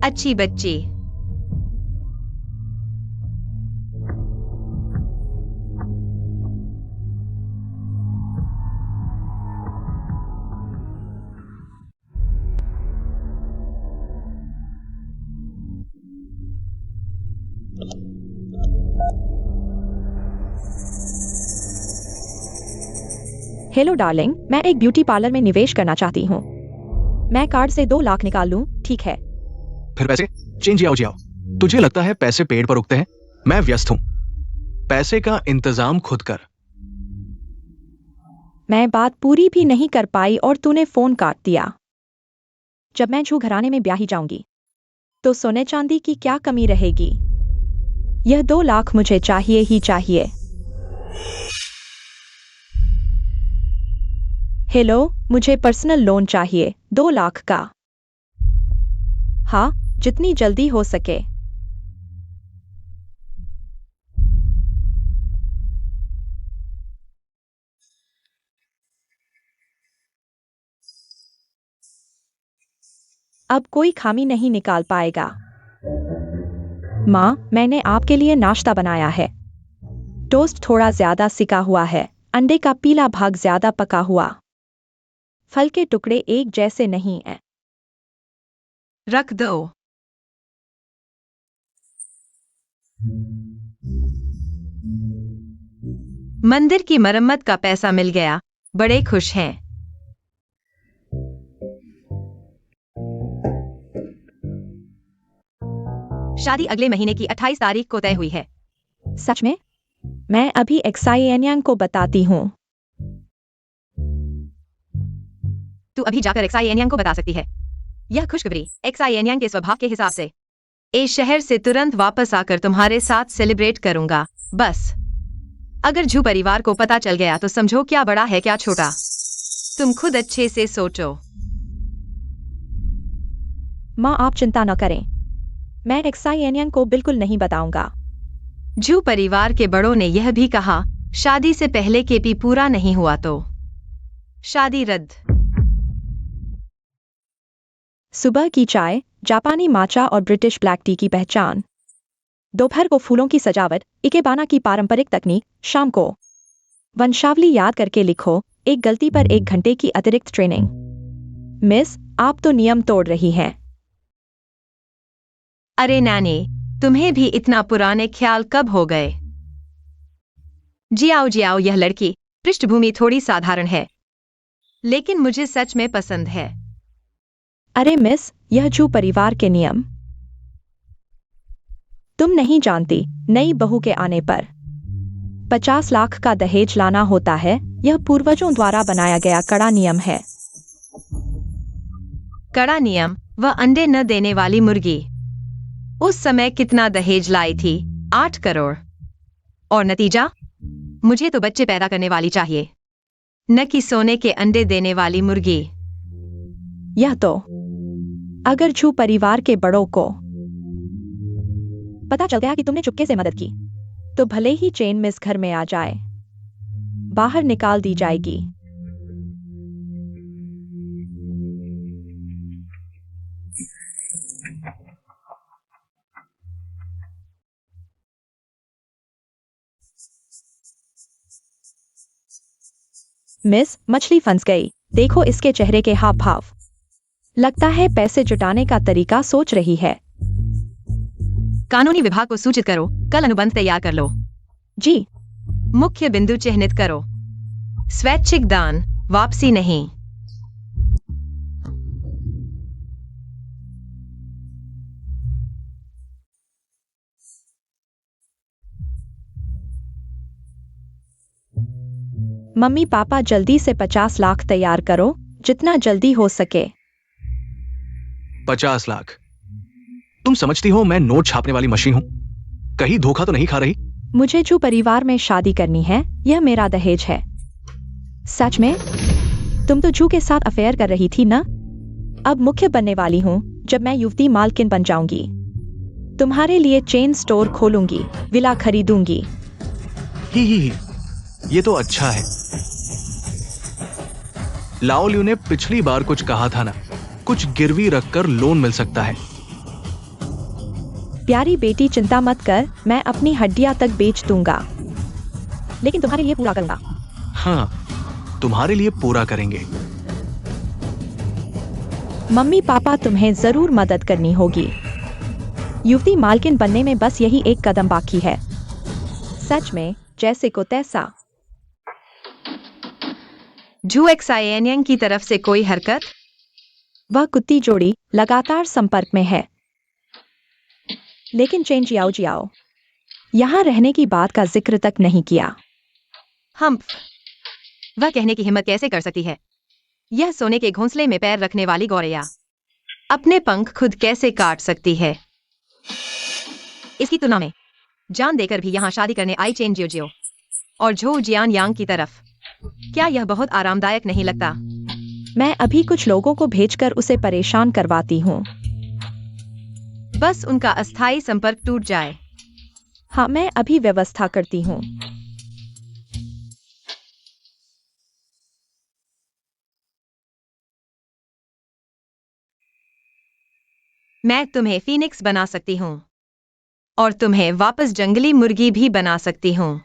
S2: अच्छी बच्ची।
S1: हेलो डार्लिंग, मैं एक ब्यूटी पार्लर में निवेश करना चाहती हूँ। मैं कार्ड से 2 लाख निकाल लूं, ठीक है?
S3: फिर पैसे चेंज जियाओ जियाओ। तुझे लगता है पैसे पेड़ पर उगते हैं? मैं व्यस्त हूं। पैसे का इंतजाम खुद कर।
S1: मैं बात पूरी भी नहीं कर पाई और तूने फोन काट दिया। जब मैं झू घराने में ब्याही जाऊंगी तो सोने चांदी की क्या कमी रहेगी? यह 2 लाख मुझे चाहिए ही चाहिए। हेलो, मुझे पर्सनल लोन चाहिए 2 लाख का। हाँ, जितनी जल्दी हो सके। अब कोई खामी नहीं निकाल पाएगा। माँ, मैंने आपके लिए नाश्ता बनाया है। टोस्ट थोड़ा ज्यादा सिका हुआ है, अंडे का पीला भाग ज्यादा पका हुआ। फल के टुकड़े एक जैसे नहीं हैं।
S2: रख दो। मंदिर की मरम्मत का पैसा मिल गया, बड़े खुश हैं। शादी अगले महीने की 28 तारीख को तय हुई है।
S1: सच में? मैं अभी एक्साइएनियंग को बताती हूँ।
S2: तू अभी जाकर एक्साइएनियंग को बता सकती है। यह खुशखबरी एक्साइएनियंग के स्वभाव के हिसाब से इस शहर से तुरंत वापस आकर तुम्हारे साथ सेलिब्रेट करूंगा। बस अगर झू परिवार को पता चल गया तो समझो क्या बड़ा है क्या छोटा। तुम खुद अच्छे से सोचो।
S1: माँ, आप चिंता न करें, मैं एक्साइएनियंग को बिल्कुल नहीं बताऊंगा।
S2: झू परिवार के बड़ों ने यह भी कहा, शादी से पहले केपी पूरा नहीं हुआ तो शादी रद्द।
S1: सुबह की चाय, जापानी माचा और ब्रिटिश ब्लैक टी की पहचान। दोपहर को फूलों की सजावट, इकेबाना की पारंपरिक तकनीक। शाम को वंशावली याद करके लिखो, एक गलती पर 1 घंटे की अतिरिक्त ट्रेनिंग। मिस, आप तो नियम तोड़ रही हैं।
S2: अरे नानी, तुम्हें भी इतना पुराने ख्याल कब हो गए? जियाओ जियाओ, यह लड़की पृष्ठभूमि थोड़ी साधारण है, लेकिन मुझे सच में पसंद है।
S1: अरे मिस, यह जू परिवार के नियम तुम नहीं जानती। नई बहू के आने पर 50 लाख का दहेज लाना होता है। यह पूर्वजों द्वारा बनाया गया कड़ा नियम है।
S2: कड़ा नियम? वह अंडे न देने वाली मुर्गी उस समय कितना दहेज लाई थी? 8 करोड़। और नतीजा? मुझे तो बच्चे पैदा करने वाली चाहिए, न कि सोने के अंडे देने वाली मुर्गी।
S1: यह तो अगर जू परिवार के बड़ों को पता चल गया कि तुमने चुपके से मदद की, तो भले ही चेन मिस घर में आ जाए, बाहर निकाल दी जाएगी। मिस, मछली फंस गई। देखो इसके चेहरे के हाव भाव। लगता है पैसे जुटाने का तरीका सोच रही है।
S2: कानूनी विभाग को सूचित करो, कल अनुबंध तैयार कर लो।
S1: जी।
S2: मुख्य बिंदु चिह्नित करो, स्वैच्छिक दान, वापसी नहीं।
S1: मम्मी पापा, जल्दी से 50 लाख तैयार करो, जितना जल्दी हो सके।
S3: 50 लाख? तुम समझती हो मैं नोट छापने वाली मशीन हूं? कहीं धोखा तो नहीं खा रही?
S1: मुझे जो परिवार में शादी करनी है, यह मेरा दहेज है। सच में? तुम तो जू के साथ अफेयर कर रही थी ना? अब मुख्य बनने वाली हूँ जब मैं युवती मालकिन बन जाऊंगी। तुम्हारे लिए चेन स्टोर खोलूंगी, विला खरीदूंगी।
S3: ही, ये तो अच्छा है। लाओ लियू ने पिछली बार कुछ कहा था ना, कुछ गिरवी रखकर लोन मिल सकता है।
S1: प्यारी बेटी, चिंता मत कर, मैं अपनी हड्डियां तक बेच दूंगा, लेकिन तुम्हारे लिए पूरा करूंगा।
S3: हाँ, तुम्हारे लिए पूरा करेंगे।
S1: मम्मी पापा, तुम्हें जरूर मदद करनी होगी। युवती मालकिन बनने में बस यही एक कदम बाकी है। सच में, जैसे को तैसा।
S2: जू एक्सायनियन की तरफ से कोई हरकत?
S1: वह कुत्ती जोड़ी लगातार संपर्क में है, लेकिन चेन जियाओ जियाओ यहां रहने की बात का जिक्र तक नहीं किया।
S2: वह कहने की हिम्मत कैसे कर सकती है? यह सोने के घोंसले में पैर रखने वाली गौरैया अपने पंख खुद कैसे काट सकती है? इसकी तुलना में जान देकर भी यहाँ शादी करने आई चेन जियो जियो और झो जियान यांग की तरफ, क्या यह बहुत आरामदायक नहीं लगता?
S1: मैं अभी कुछ लोगों को भेजकर उसे परेशान करवाती हूँ।
S2: बस उनका अस्थायी संपर्क टूट जाए।
S1: हाँ, मैं अभी व्यवस्था करती हूँ।
S2: मैं तुम्हें फीनिक्स बना सकती हूँ और तुम्हें वापस जंगली मुर्गी भी बना सकती हूँ।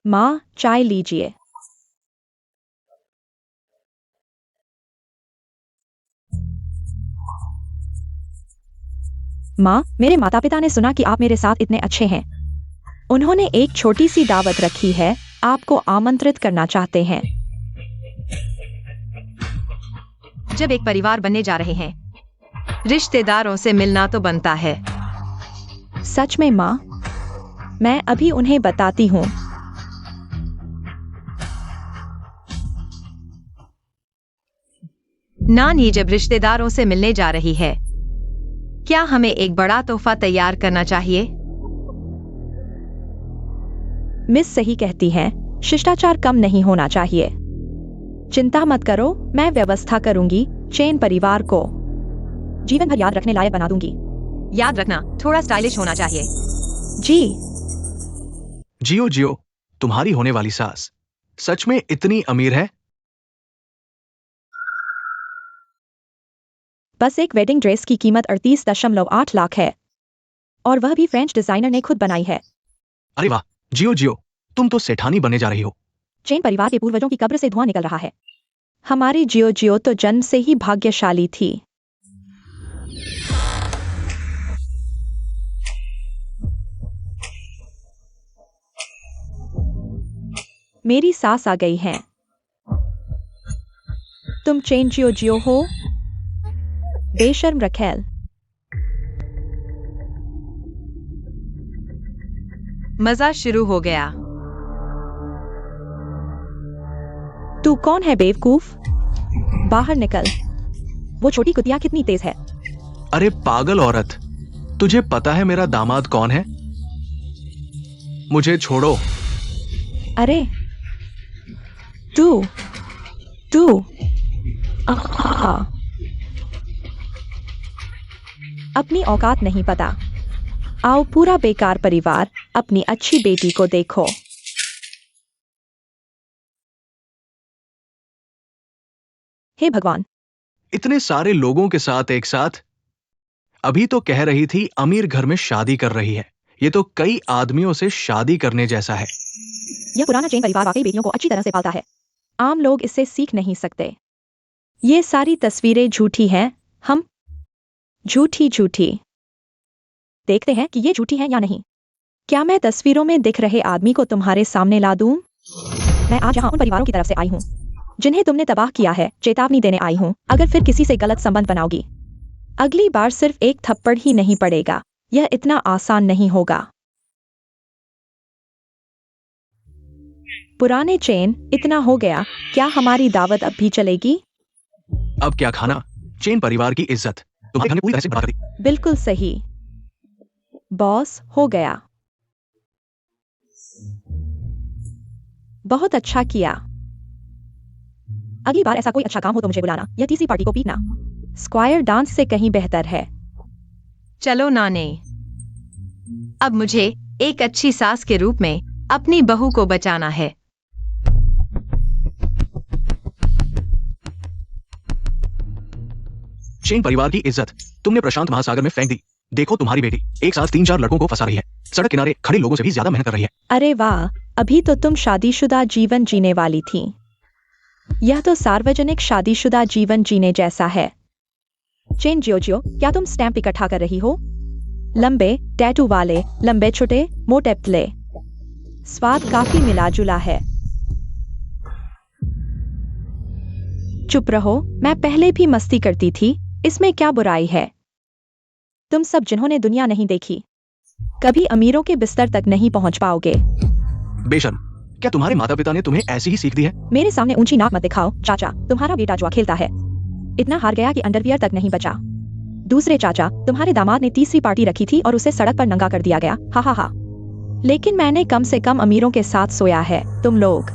S1: माँ, चाय लीजिए। माँ, मेरे माता पिता ने सुना कि आप मेरे साथ इतने अच्छे हैं। उन्होंने एक छोटी सी दावत रखी है, आपको आमंत्रित करना चाहते हैं।
S2: जब एक परिवार बनने जा रहे हैं, रिश्तेदारों से मिलना तो बनता है।
S1: सच में माँ, मैं अभी उन्हें बताती हूँ।
S2: नानी जब रिश्तेदारों से मिलने जा रही है, क्या हमें एक बड़ा तोहफा तैयार करना चाहिए?
S1: मिस सही कहती हैं, शिष्टाचार कम नहीं होना चाहिए। चिंता मत करो, मैं व्यवस्था करूंगी। चेन परिवार को जीवन भर याद रखने लायक बना दूंगी।
S2: याद रखना, थोड़ा स्टाइलिश होना चाहिए।
S1: जी।
S3: जियो जियो, तुम्हारी होने वाली सास सच में इतनी अमीर है?
S1: बस एक वेडिंग ड्रेस की कीमत 38.8 लाख है, और वह भी फ्रेंच डिजाइनर ने खुद बनाई है।
S3: अरे वाह, जियो जियो, तुम तो सेठानी बनने जा रही हो।
S1: चेन परिवार के पूर्वजों की कब्र से धुआं निकल रहा है। हमारी जियो जियो तो जन्म से ही भाग्यशाली थी। मेरी सास आ गई हैं। तुम चेन जियो जियो हो? बेशर्म रखेल।
S2: मजा शुरू हो गया।
S1: तू कौन है बेवकूफ? बाहर निकल। वो छोटी कुतिया कितनी तेज है।
S3: अरे पागल औरत, तुझे पता है मेरा दामाद कौन है? मुझे छोड़ो।
S1: अरे तू आहा। अपनी औकात नहीं पता। आओ पूरा बेकार परिवार अपनी अच्छी बेटी को देखो। हे भगवान,
S3: इतने सारे लोगों के साथ एक साथ। अभी तो कह रही थी अमीर घर में शादी कर रही है, ये तो कई आदमियों से शादी करने जैसा है।
S1: यह पुराना चेन परिवार वाकई बेटियों को अच्छी तरह से पालता है। आम लोग इससे सीख नहीं सकते। ये सारी तस्वीरें झूठी हैं। हम झूठी देखते हैं कि ये झूठी हैं या नहीं। क्या मैं तस्वीरों में दिख रहे आदमी को तुम्हारे सामने ला दूं? मैं आज यहाँ उन परिवारों की तरफ से आई हूँ जिन्हें तुमने तबाह किया है। चेतावनी देने आई हूँ, अगर फिर किसी से गलत संबंध बनाओगी, अगली बार सिर्फ एक थप्पड़ ही नहीं पड़ेगा। यह इतना आसान नहीं होगा। पुराने चेन, इतना हो गया। क्या हमारी दावत अब भी चलेगी?
S3: अब क्या खाना? चेन परिवार की इज्जत तुम्हारे घर ने पूरी तरह से बर्बाद कर दी।
S1: बिल्कुल सही बॉस, हो गया। बहुत अच्छा किया। अगली बार ऐसा कोई अच्छा काम हो तो मुझे बुलाना। यह तीसरी पार्टी को पीटना स्क्वायर डांस से कहीं बेहतर है।
S2: चलो नाने, अब मुझे एक अच्छी सास के रूप में अपनी बहू को बचाना है।
S3: चेन परिवार की इज्जत तुमने प्रशांत महासागर में फेंक दी। देखो तुम्हारी बेटी एक साथ 3-4 लड़कों को फंसा रही है। सड़क किनारे खड़े लोगों से भी ज्यादा मेहनत कर रही है।
S1: अरे वाह, अभी तो तुम शादीशुदा जीवन जीने वाली थी। यह तो सार्वजनिक शादीशुदा जीवन जीने जैसा है। चेन जियो जियो, क्या तुम स्टैंप इकट्ठा कर रही हो? लंबे टैटू वाले, लंबे छोटे मोटे पतले। स्वाद काफी मिला जुला है। चुप रहो, मैं पहले भी मस्ती करती थी, इसमें क्या बुराई है? तुम सब जिन्होंने दुनिया नहीं देखी, कभी अमीरों के बिस्तर तक नहीं पहुंच पाओगे।
S3: बेशर्म, क्या तुम्हारे माता पिता ने तुम्हें ऐसी ही सीख दी है?
S1: मेरे सामने ऊंची नाक मत दिखाओ। चाचा, तुम्हारा बेटा जुआ खेलता है, इतना हार गया कि अंडरवियर तक नहीं बचा। दूसरे चाचा, तुम्हारे दामाद ने तीसरी पार्टी रखी थी और उसे सड़क पर नंगा कर दिया गया। हा हा हा। लेकिन मैंने कम से कम अमीरों के साथ सोया है। तुम लोग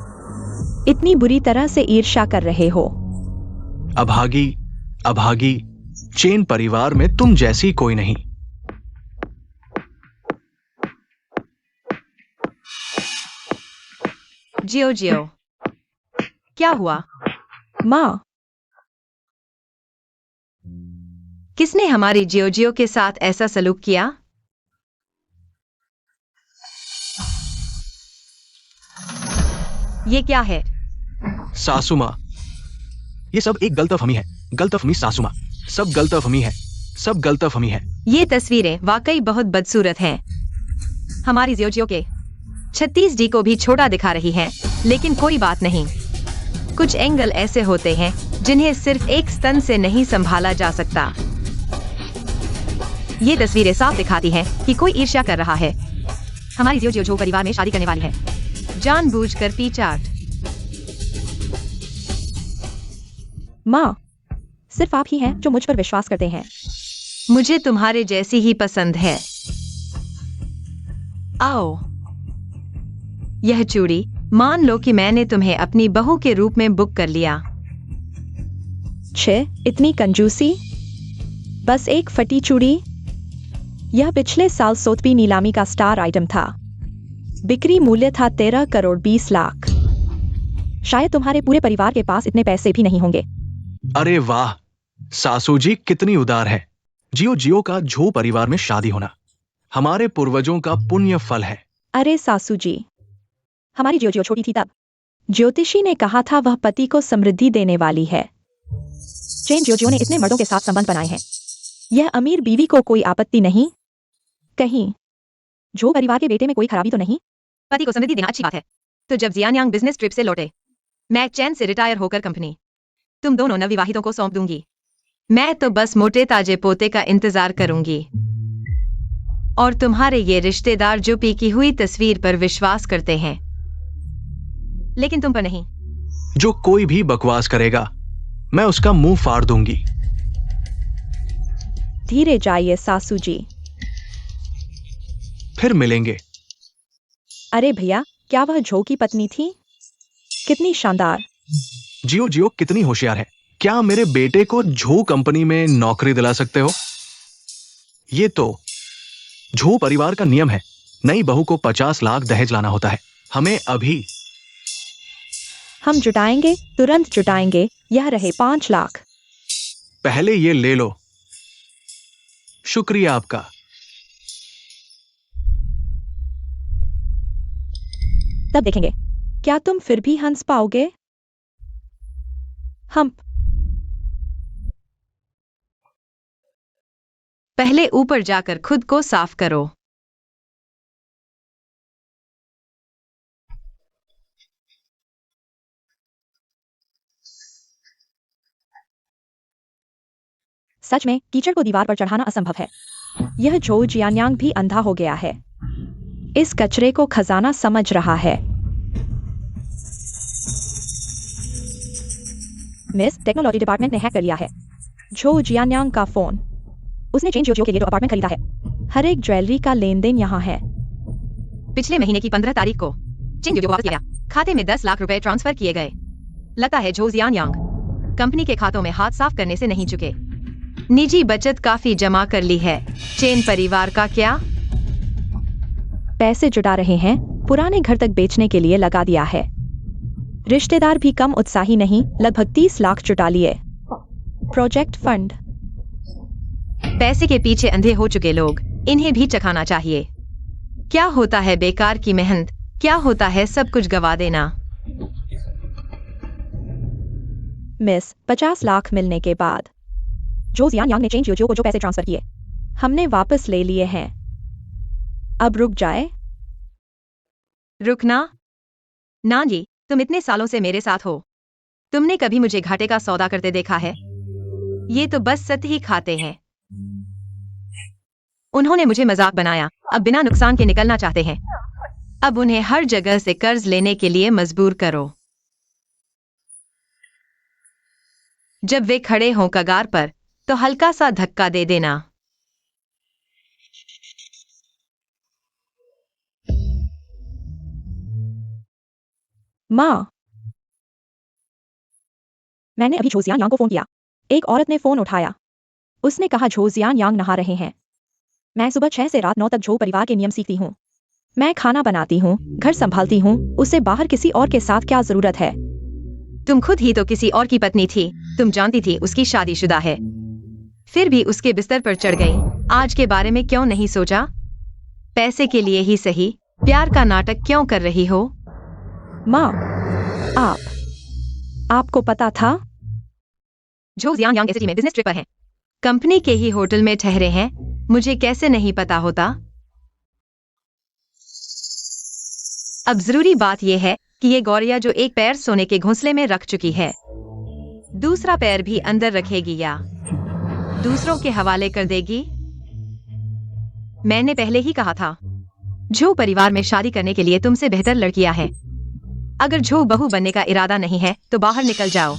S1: इतनी बुरी तरह से ईर्ष्या कर रहे हो।
S3: अभागी, चेन परिवार में तुम जैसी कोई नहीं।
S2: जियो जियो, क्या हुआ?
S1: माँ,
S2: किसने हमारी जियो जियो के साथ ऐसा सलूक किया? ये क्या है?
S3: सासू माँ, ये सब एक गलतफहमी है। गलतफहमी सासू माँ, सब गलतफहमी है, सब गलतफहमी है।
S2: ये तस्वीरें वाकई बहुत बदसूरत हैं। हमारी जियो जियो के 36D को भी छोटा दिखा रही हैं, लेकिन कोई बात नहीं। कुछ एंगल ऐसे होते हैं जिन्हें सिर्फ एक स्तन से नहीं संभाला जा सकता। ये तस्वीरें साफ दिखाती हैं कि कोई ईर्ष्या कर रहा है। हमारी जियो जियो जो परिवार में शादी करने वाली है, जानबूझकर पीचाट।
S1: माँ, सिर्फ आप ही हैं जो मुझ पर विश्वास करते हैं।
S2: मुझे तुम्हारे जैसी ही पसंद है। आओ, यह चूड़ी, मान लो कि मैंने तुम्हें अपनी बहू के रूप में बुक कर लिया।
S1: छे, इतनी कंजूसी? बस एक फटी चूड़ी? यह पिछले साल सोथबी नीलामी का स्टार आइटम था। बिक्री मूल्य था 13 करोड़ 20 लाख। शायद तुम्हारे पूरे परिवार के पास इतने पैसे भी नहीं होंगे।
S3: अरे वाह, सासू जी कितनी उदार है। जियो जियो का झो परिवार में शादी होना हमारे पूर्वजों का पुण्य फल है।
S1: अरे सासू जी, हमारी जियो जियो छोटी थी तब ज्योतिषी ने कहा था वह पति को समृद्धि देने वाली है। चेन जोजियो ने इतने मर्दों के साथ संबंध बनाए हैं। यह अमीर बीवी को कोई आपत्ति नहीं? कहीं जो परिवार के बेटे में कोई खराबी तो नहीं?
S2: पति को समृद्धि देना अच्छी बात है। तो जब जियानयांग बिजनेस ट्रिप से लौटे, मैं चैन से रिटायर होकर कंपनी तुम दोनों नवविवाहितों को सौंप दूंगी। मैं तो बस मोटे ताजे पोते का इंतजार करूंगी। और तुम्हारे ये रिश्तेदार जो पीकी हुई तस्वीर पर विश्वास करते हैं, लेकिन तुम पर नहीं।
S3: जो कोई भी बकवास करेगा मैं उसका मुंह फाड़ दूंगी।
S1: धीरे जाइए सासू जी।
S3: फिर मिलेंगे।
S1: अरे भैया, क्या वह झो की पत्नी थी? कितनी शानदार।
S3: जियो जियो कितनी होशियार है। क्या मेरे बेटे को झो कंपनी में नौकरी दिला सकते हो? ये तो झो परिवार का नियम है। नई बहू को 50 लाख दहेज लाना होता है। हमें अभी।
S1: हम जुटाएंगे, तुरंत जुटाएंगे। यह रहे 5 लाख।
S3: पहले ये ले लो। शुक्रिया आपका।
S1: तब देखेंगे। क्या तुम फिर भी हंस पाओगे? हम
S2: पहले ऊपर जाकर खुद को साफ करो।
S1: सच में कीचड़ को दीवार पर चढ़ाना असंभव है। यह झो जियान्यांग भी अंधा हो गया है। इस कचरे को खजाना समझ रहा है। मिस, टेक्नोलॉजी डिपार्टमेंट ने हैक कर लिया है झो जियान्यांग का फोन। उसने चेन जोजियो के लिए अपार्टमेंट खरीदा है। हर एक ज्वेलरी का लेन देन यहाँ है।
S2: पिछले महीने की 15 तारीख को चेन जोजियो को वापस किया गया। खाते में 10 लाख रुपए ट्रांसफर किए गए। लगता है झो जियानयांग कंपनी के खातों में हाथ साफ करने से नहीं चुके। निजी बचत काफी जमा कर ली है। चेन परिवार का क्या?
S1: पैसे जुटा रहे हैं, पुराने घर तक बेचने के लिए लगा दिया है। रिश्तेदार भी कम उत्साही नहीं, लगभग 30 लाख जुटा लिए। Project fund.
S2: पैसे के पीछे अंधे हो चुके लोग, इन्हें भी चखाना चाहिए। क्या होता है बेकार की मेहनत, क्या होता है सब कुछ गवा देना।
S1: मिस, 50 लाख मिलने के बाद झो जियानयांग ने चेन जोजियो को जो पैसे ट्रांसफर किए, हमने वापस ले लिए हैं। अब रुक जाए।
S2: रुकना? ना जी, तुम इतने सालों से मेरे साथ हो। तुमने कभी मुझे घाटे का सौदा करते देखा है? ये तो बस सतही खाते हैं। उन्होंने मुझे मजाक बनाया, अब बिना नुकसान के निकलना चाहते हैं। अब उन्हें हर जगह से कर्ज लेने के लिए मजबूर करो। जब वे खड़े हों कगार पर, तो हल्का सा धक्का दे देना।
S1: माँ, मैंने अभी झो जियानयांग को फोन किया। एक औरत ने फोन उठाया। उसने कहा झो जियानयांग नहा रहे हैं। मैं सुबह 6 से रात 9 तक झो परिवार के नियम सीखती हूँ। मैं खाना बनाती हूँ, घर संभालती हूँ। उसे बाहर किसी और के साथ क्या जरूरत है?
S2: तुम खुद ही तो किसी और की पत्नी थी। तुम जानती थी उसकी शादीशुदा है, फिर भी उसके बिस्तर पर चढ़ गई। आज के बारे में क्यों नहीं सोचा? पैसे के लिए ही सही, प्यार का नाटक क्यों कर रही हो?
S1: माँ, आपको पता था?
S2: झो जियानयांग सिटी में बिजनेस ट्रिप पर हैं। कंपनी के ही होटल में ठहरे हैं। मुझे कैसे नहीं पता होता? अब जरूरी बात यह है कि ये गौरिया जो एक पैर सोने के घोंसले में रख चुकी है, दूसरा पैर भी अंदर रखेगी या दूसरों के हवाले कर देगी? मैंने पहले ही कहा था, झो परिवार में शादी करने के लिए तुमसे बेहतर लड़कियां हैं। अगर झो बहू बनने का इरादा नहीं है तो बाहर निकल जाओ।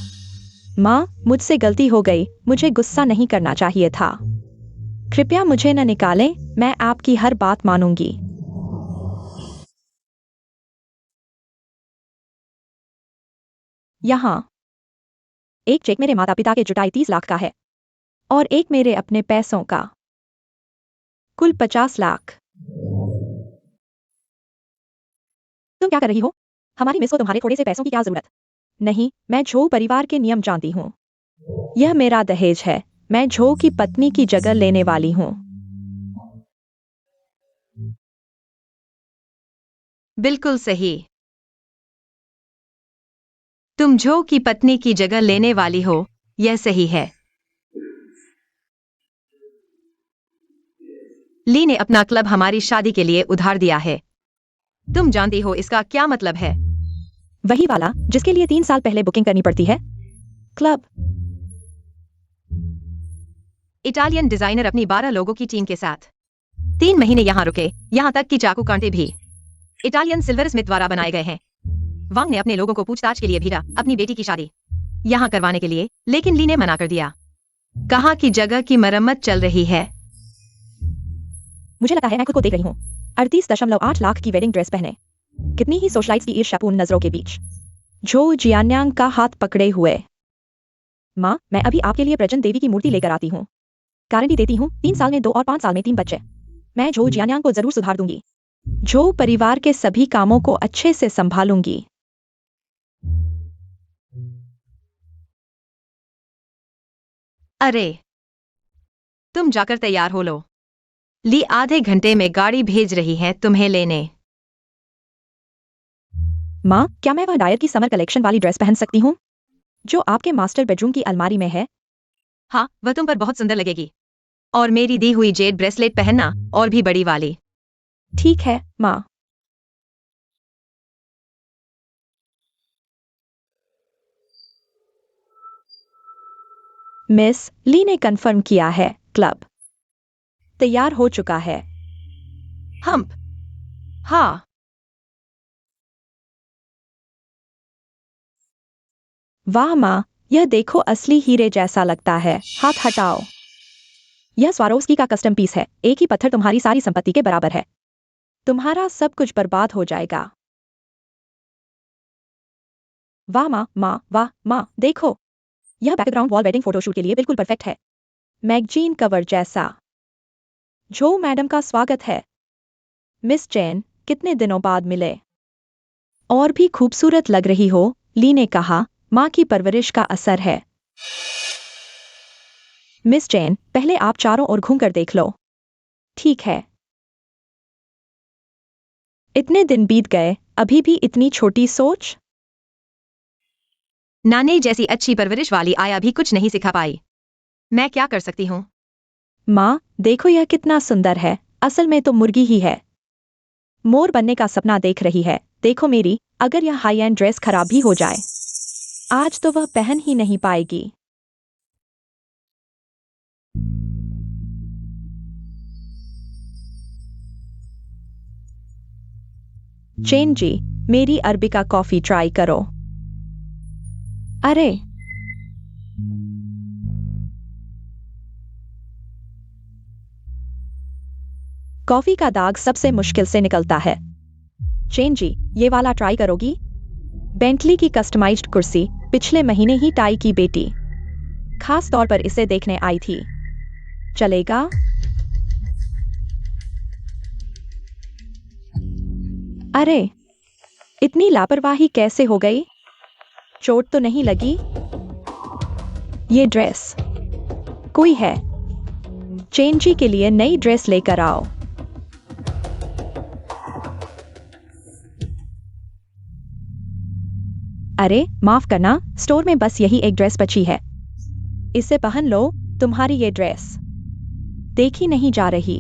S1: माँ, मुझसे गलती हो गई। मुझे गुस्सा नहीं करना चाहिए था। कृपया मुझे न निकालें, मैं आपकी हर बात मानूंगी। यहाँ एक चेक मेरे माता पिता के जुटाई 30 लाख का है और एक मेरे अपने पैसों का, कुल 50 लाख। तुम क्या कर रही हो? हमारी मिस को तुम्हारे थोड़े से पैसों की क्या जरूरत? नहीं, मैं झो परिवार के नियम जानती हूँ। यह मेरा दहेज है। मैं झो की पत्नी की जगह लेने वाली हूँ।
S2: बिल्कुल सही। तुम जो की पत्नी की जगह लेने वाली हो, यह सही है। ली ने अपना क्लब हमारी शादी के लिए उधार दिया है। तुम जानती हो इसका क्या मतलब है?
S1: वही वाला जिसके लिए 3 साल पहले बुकिंग करनी पड़ती है। क्लब।
S2: इटालियन डिजाइनर अपनी 12 लोगों की टीम के साथ 3 महीने यहाँ रुके, यहाँ तक कि चाकू कांटे भी इटालियन सिल्वर स्मिथ द्वारा बनाए गए हैं। वांग ने अपने लोगों को पूछताछ के लिए भेजा अपनी बेटी की शादी यहाँ करवाने के लिए, लेकिन ली ने मना कर दिया। कहा कि जगह की मरम्मत चल रही है।
S1: मुझे लगता है मैं खुद को देख रही हूँ 38.8 लाख की वेडिंग ड्रेस पहने, कितनी ही सोशलाइट्स की ईर्ष्यापूर्ण नजरों के बीच झो जियान्यांग का हाथ पकड़े हुए। माँ, मैं अभी आपके लिए प्रजन देवी की मूर्ति लेकर आती हूँ। गारंटी देती हूँ 3 साल में 2 और 5 साल में 3 बच्चे। मैं झो जियान्यांग को जरूर सुधार दूंगी। झो परिवार के सभी कामों को अच्छे से संभालूंगी।
S2: अरे, तुम जाकर तैयार हो लो। ली आधे घंटे में गाड़ी भेज रही है तुम्हें लेने।
S1: माँ, क्या मैं वह डायर की समर कलेक्शन वाली ड्रेस पहन सकती हूँ जो आपके मास्टर बेडरूम की अलमारी में है?
S2: हाँ, वह तुम पर बहुत सुंदर लगेगी। और मेरी दी हुई जेड ब्रेसलेट पहनना, और भी बड़ी वाली।
S1: ठीक है माँ। मिस ली ने कंफर्म किया है, क्लब तैयार हो चुका है।
S2: हम्प। हाँ।
S1: वाह माँ, यह देखो असली हीरे जैसा लगता है। हाथ हटाओ। यह स्वारोव्स्की का कस्टम पीस है। एक ही पत्थर तुम्हारी सारी संपत्ति के बराबर है। तुम्हारा सब कुछ बर्बाद हो जाएगा। वाह माँ, माँ, वाह माँ, देखो यह बैकग्राउंड वॉल वेडिंग फोटोशूट के लिए बिल्कुल परफेक्ट है। मैगजीन कवर जैसा। झो मैडम का स्वागत है। मिस चैन, कितने दिनों बाद मिले। और भी खूबसूरत लग रही हो, ली ने कहा। माँ की परवरिश का असर है। मिस चैन, पहले आप चारों ओर घूमकर देख लो। ठीक है। इतने दिन बीत गए, अभी भी इतनी छोटी सोच।
S2: नानी जैसी अच्छी परवरिश वाली आया भी कुछ नहीं सिखा पाई। मैं क्या कर सकती हूँ?
S1: माँ, देखो यह कितना सुंदर है। असल में तो मुर्गी ही है। मोर बनने का सपना देख रही है। देखो मेरी, अगर यह हाई एंड ड्रेस खराब भी हो जाए, आज तो वह पहन ही नहीं पाएगी। चेन जी, मेरी अरबिका कॉफी ट्राई करो। अरे, कॉफी का दाग सबसे मुश्किल से निकलता है। चेन जी, ये वाला ट्राई करोगी? बेंटली की कस्टमाइज्ड कुर्सी, पिछले महीने ही टाई की बेटी खास तौर पर इसे देखने आई थी। चलेगा? अरे, इतनी लापरवाही कैसे हो गई? चोट तो नहीं लगी? ये ड्रेस कोई है? चेन जी के लिए नई ड्रेस लेकर आओ। अरे, माफ करना, स्टोर में बस यही एक ड्रेस बची है। इसे पहन लो। तुम्हारी ये ड्रेस देखी नहीं जा रही।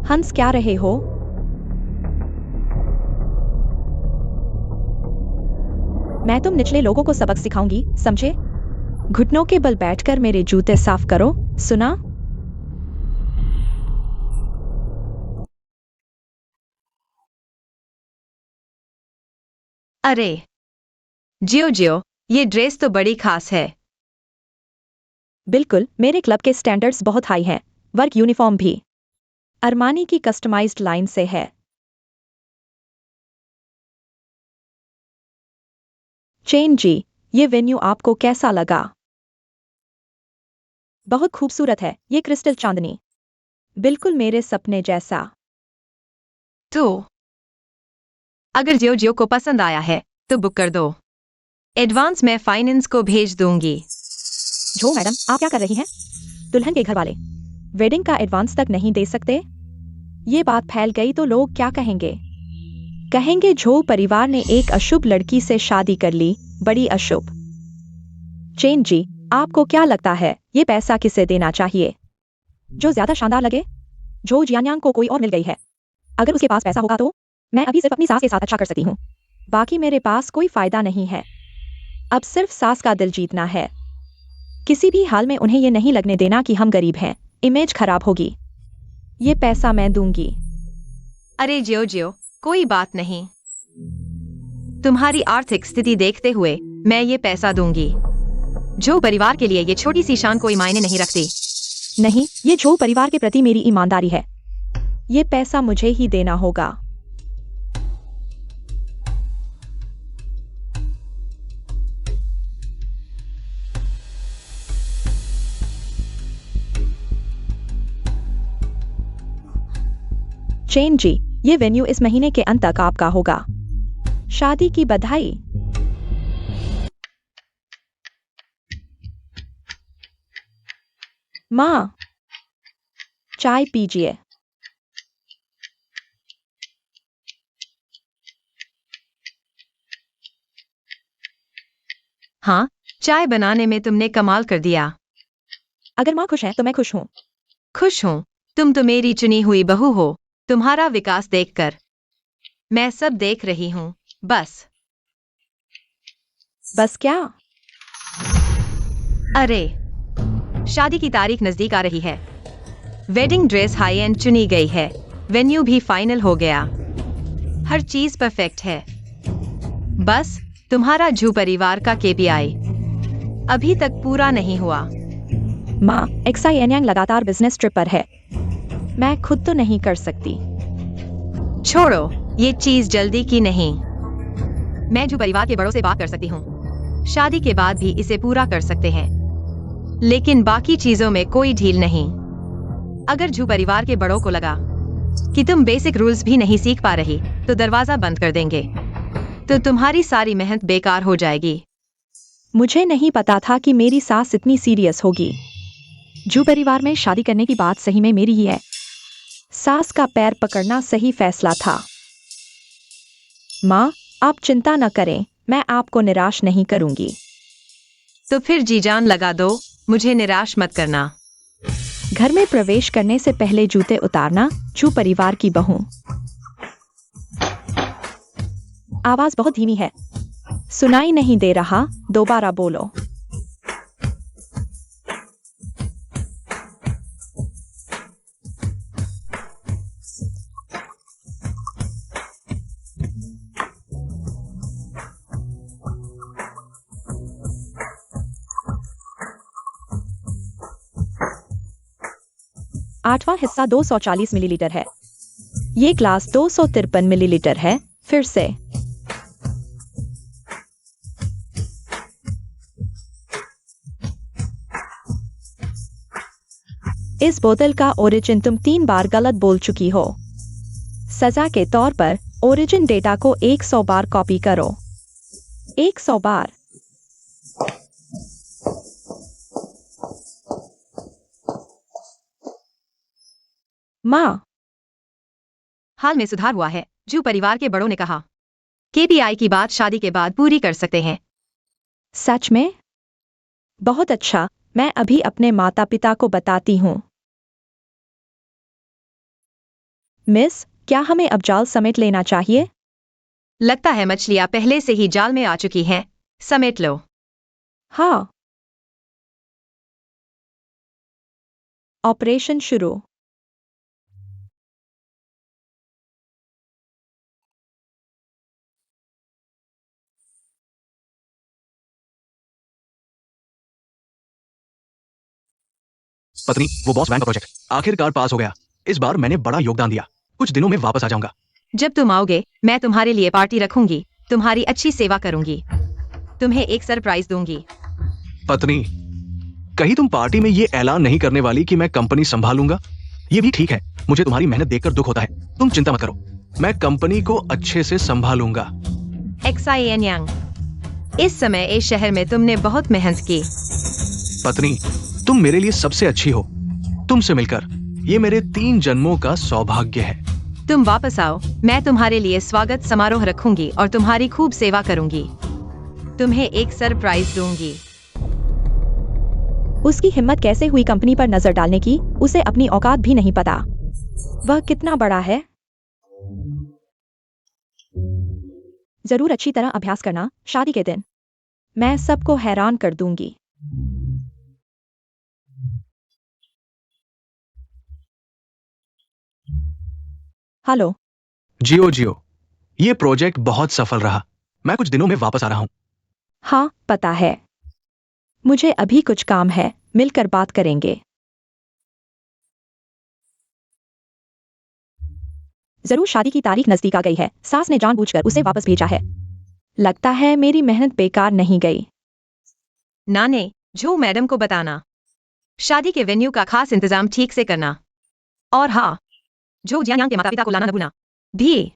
S1: हंस क्या रहे हो? मैं तुम निचले लोगों को सबक सिखाऊंगी, समझे? घुटनों के बल बैठकर मेरे जूते साफ करो, सुना?
S2: अरे, जियो जियो, ये ड्रेस तो बड़ी खास है।
S1: बिल्कुल, मेरे क्लब के स्टैंडर्ड्स बहुत हाई हैं। वर्क यूनिफॉर्म भी अरमानी की कस्टमाइज्ड लाइन से है। चेन जी, ये वेन्यू आपको कैसा लगा? बहुत खूबसूरत है। ये क्रिस्टल चांदनी बिल्कुल मेरे सपने जैसा।
S2: तो अगर जियो जियो को पसंद आया है तो बुक कर दो। एडवांस मैं फाइनेंस को भेज दूंगी।
S1: जो मैडम, आप क्या कर रही हैं? दुल्हन के घर वाले वेडिंग का एडवांस तक नहीं दे सकते? ये बात फैल गई तो लोग क्या कहेंगे? कहेंगे झो परिवार ने एक अशुभ लड़की से शादी कर ली, बड़ी अशुभ। चेन जी, आपको क्या लगता है ये पैसा किसे देना चाहिए? जो ज्यादा शानदार लगे। जो जियान्यांग को कोई और मिल गई है। अगर उसके पास पैसा होगा तो मैं अभी सिर्फ अपनी सास के साथ अच्छा कर सकती हूँ। बाकी मेरे पास कोई फायदा नहीं है। अब सिर्फ सास का दिल जीतना है। किसी भी हाल में उन्हें ये नहीं लगने देना कि हम गरीब हैं, इमेज खराब होगी। ये पैसा मैं दूंगी।
S2: अरे जियो जियो, कोई बात नहीं। तुम्हारी आर्थिक स्थिति देखते हुए मैं ये पैसा दूंगी। जो परिवार के लिए ये छोटी सी शान कोई मायने नहीं रखती।
S1: नहीं, ये झो परिवार के प्रति मेरी ईमानदारी है। ये पैसा मुझे ही देना होगा। चेन जी, ये वेन्यू इस महीने के अंत तक आपका होगा। शादी की बधाई। माँ, चाय पीजिए।
S2: हाँ, चाय बनाने में तुमने कमाल कर दिया।
S1: अगर माँ खुश है तो मैं खुश हूँ।
S2: खुश हूँ। तुम तो मेरी चुनी हुई बहू हो। तुम्हारा विकास देखकर मैं सब देख रही हूँ। बस
S1: क्या?
S2: अरे, शादी की तारीख नजदीक आ रही है। वेडिंग ड्रेस हाई एंड चुनी गई है। वेन्यू भी फाइनल हो गया। हर चीज परफेक्ट है। बस तुम्हारा झू परिवार का केपीआई अभी तक पूरा नहीं हुआ।
S1: माँ, एक्साई एनयांग लगातार बिजनेस ट्रिप पर है। मैं खुद तो नहीं कर सकती।
S2: छोड़ो, ये चीज जल्दी की नहीं। मैं झू परिवार के बड़ों से बात कर सकती हूँ। शादी के बाद भी इसे पूरा कर सकते हैं, लेकिन बाकी चीजों में कोई ढील नहीं। अगर झू परिवार के बड़ों को लगा कि तुम बेसिक रूल्स भी नहीं सीख पा रही तो दरवाजा बंद कर देंगे। तो तुम्हारी सारी मेहनत बेकार हो जाएगी।
S1: मुझे नहीं पता था कि मेरी सास इतनी सीरियस होगी। झू परिवार में शादी करने की बात सही में मेरी ही है। सास का पैर पकड़ना सही फैसला था। माँ, आप चिंता न करें, मैं आपको निराश नहीं करूंगी।
S2: तो फिर जी जान लगा दो, मुझे निराश मत करना।
S1: घर में प्रवेश करने से पहले जूते उतारना, झू परिवार की बहू। आवाज बहुत धीमी है, सुनाई नहीं दे रहा, दोबारा बोलो। आठवां हिस्सा 240 मिलीलीटर है। ये ग्लास 253 मिलीलीटर है। फिर से इस बोतल का ओरिजिन तुम 3 बार गलत बोल चुकी हो। सजा के तौर पर ओरिजिन डेटा को 100 बार कॉपी करो। 100 बार। माँ,
S2: हाल में सुधार हुआ है, झू परिवार के बड़ों ने कहा। केपीआई की बात शादी के बाद पूरी कर सकते हैं।
S1: सच में? बहुत अच्छा, मैं अभी अपने माता पिता को बताती हूँ। मिस, क्या हमें अब जाल समेट लेना चाहिए?
S2: लगता है मछलियां पहले से ही जाल में आ चुकी हैं। समेट लो।
S1: हाँ। ऑपरेशन शुरू।
S3: पत्नी, वो बॉस बैंक का प्रोजेक्ट आखिरकार पास हो गया। इस बार मैंने बड़ा योगदान दिया। कुछ दिनों में वापस आ जाऊंगा।
S2: जब तुम आओगे मैं तुम्हारे लिए पार्टी रखूंगी, तुम्हारी अच्छी सेवा करूंगी, तुम्हें एक सरप्राइज दूंगी।
S3: पत्नी, कहीं तुम पार्टी में ये ऐलान नहीं करने वाली कि मैं कंपनी संभालूंगा? ये भी ठीक है, मुझे तुम्हारी मेहनत देखकर दुख होता है। तुम चिंता मत करो, मैं कंपनी को अच्छे से संभालूंगा।
S2: एक्साई एनयांग, इस समय इस शहर में तुमने बहुत मेहनत की।
S3: पत्नी, तुम मेरे लिए सबसे अच्छी हो। तुमसे मिलकर ये मेरे 3 जन्मों का सौभाग्य है।
S2: तुम वापस आओ, मैं तुम्हारे लिए स्वागत समारोह रखूंगी और तुम्हारी खूब सेवा करूंगी। तुम्हें एक सरप्राइज दूंगी।
S1: उसकी हिम्मत कैसे हुई कंपनी पर नजर डालने की? उसे अपनी औकात भी नहीं पता। वह कितना बड़ा है। जरूर अच्छी तरह अभ्यास करना। शादी के दिन मैं सबको हैरान कर दूंगी। हेलो।
S3: जियो जियो, ये प्रोजेक्ट बहुत सफल रहा। मैं कुछ दिनों में वापस आ रहा हूँ।
S1: हाँ, पता है। मुझे अभी कुछ काम है, मिलकर बात करेंगे। जरूर। शादी की तारीख नजदीक आ गई है। सास ने जानबूझकर उसे वापस भेजा है। लगता है मेरी मेहनत बेकार नहीं गई।
S2: नाने, जो मैडम को बताना। शादी के वेन्यू का खास इंतजाम ठीक से करना। और हाँ, जो जियांग के माता पिता को लाना न भूलना भी।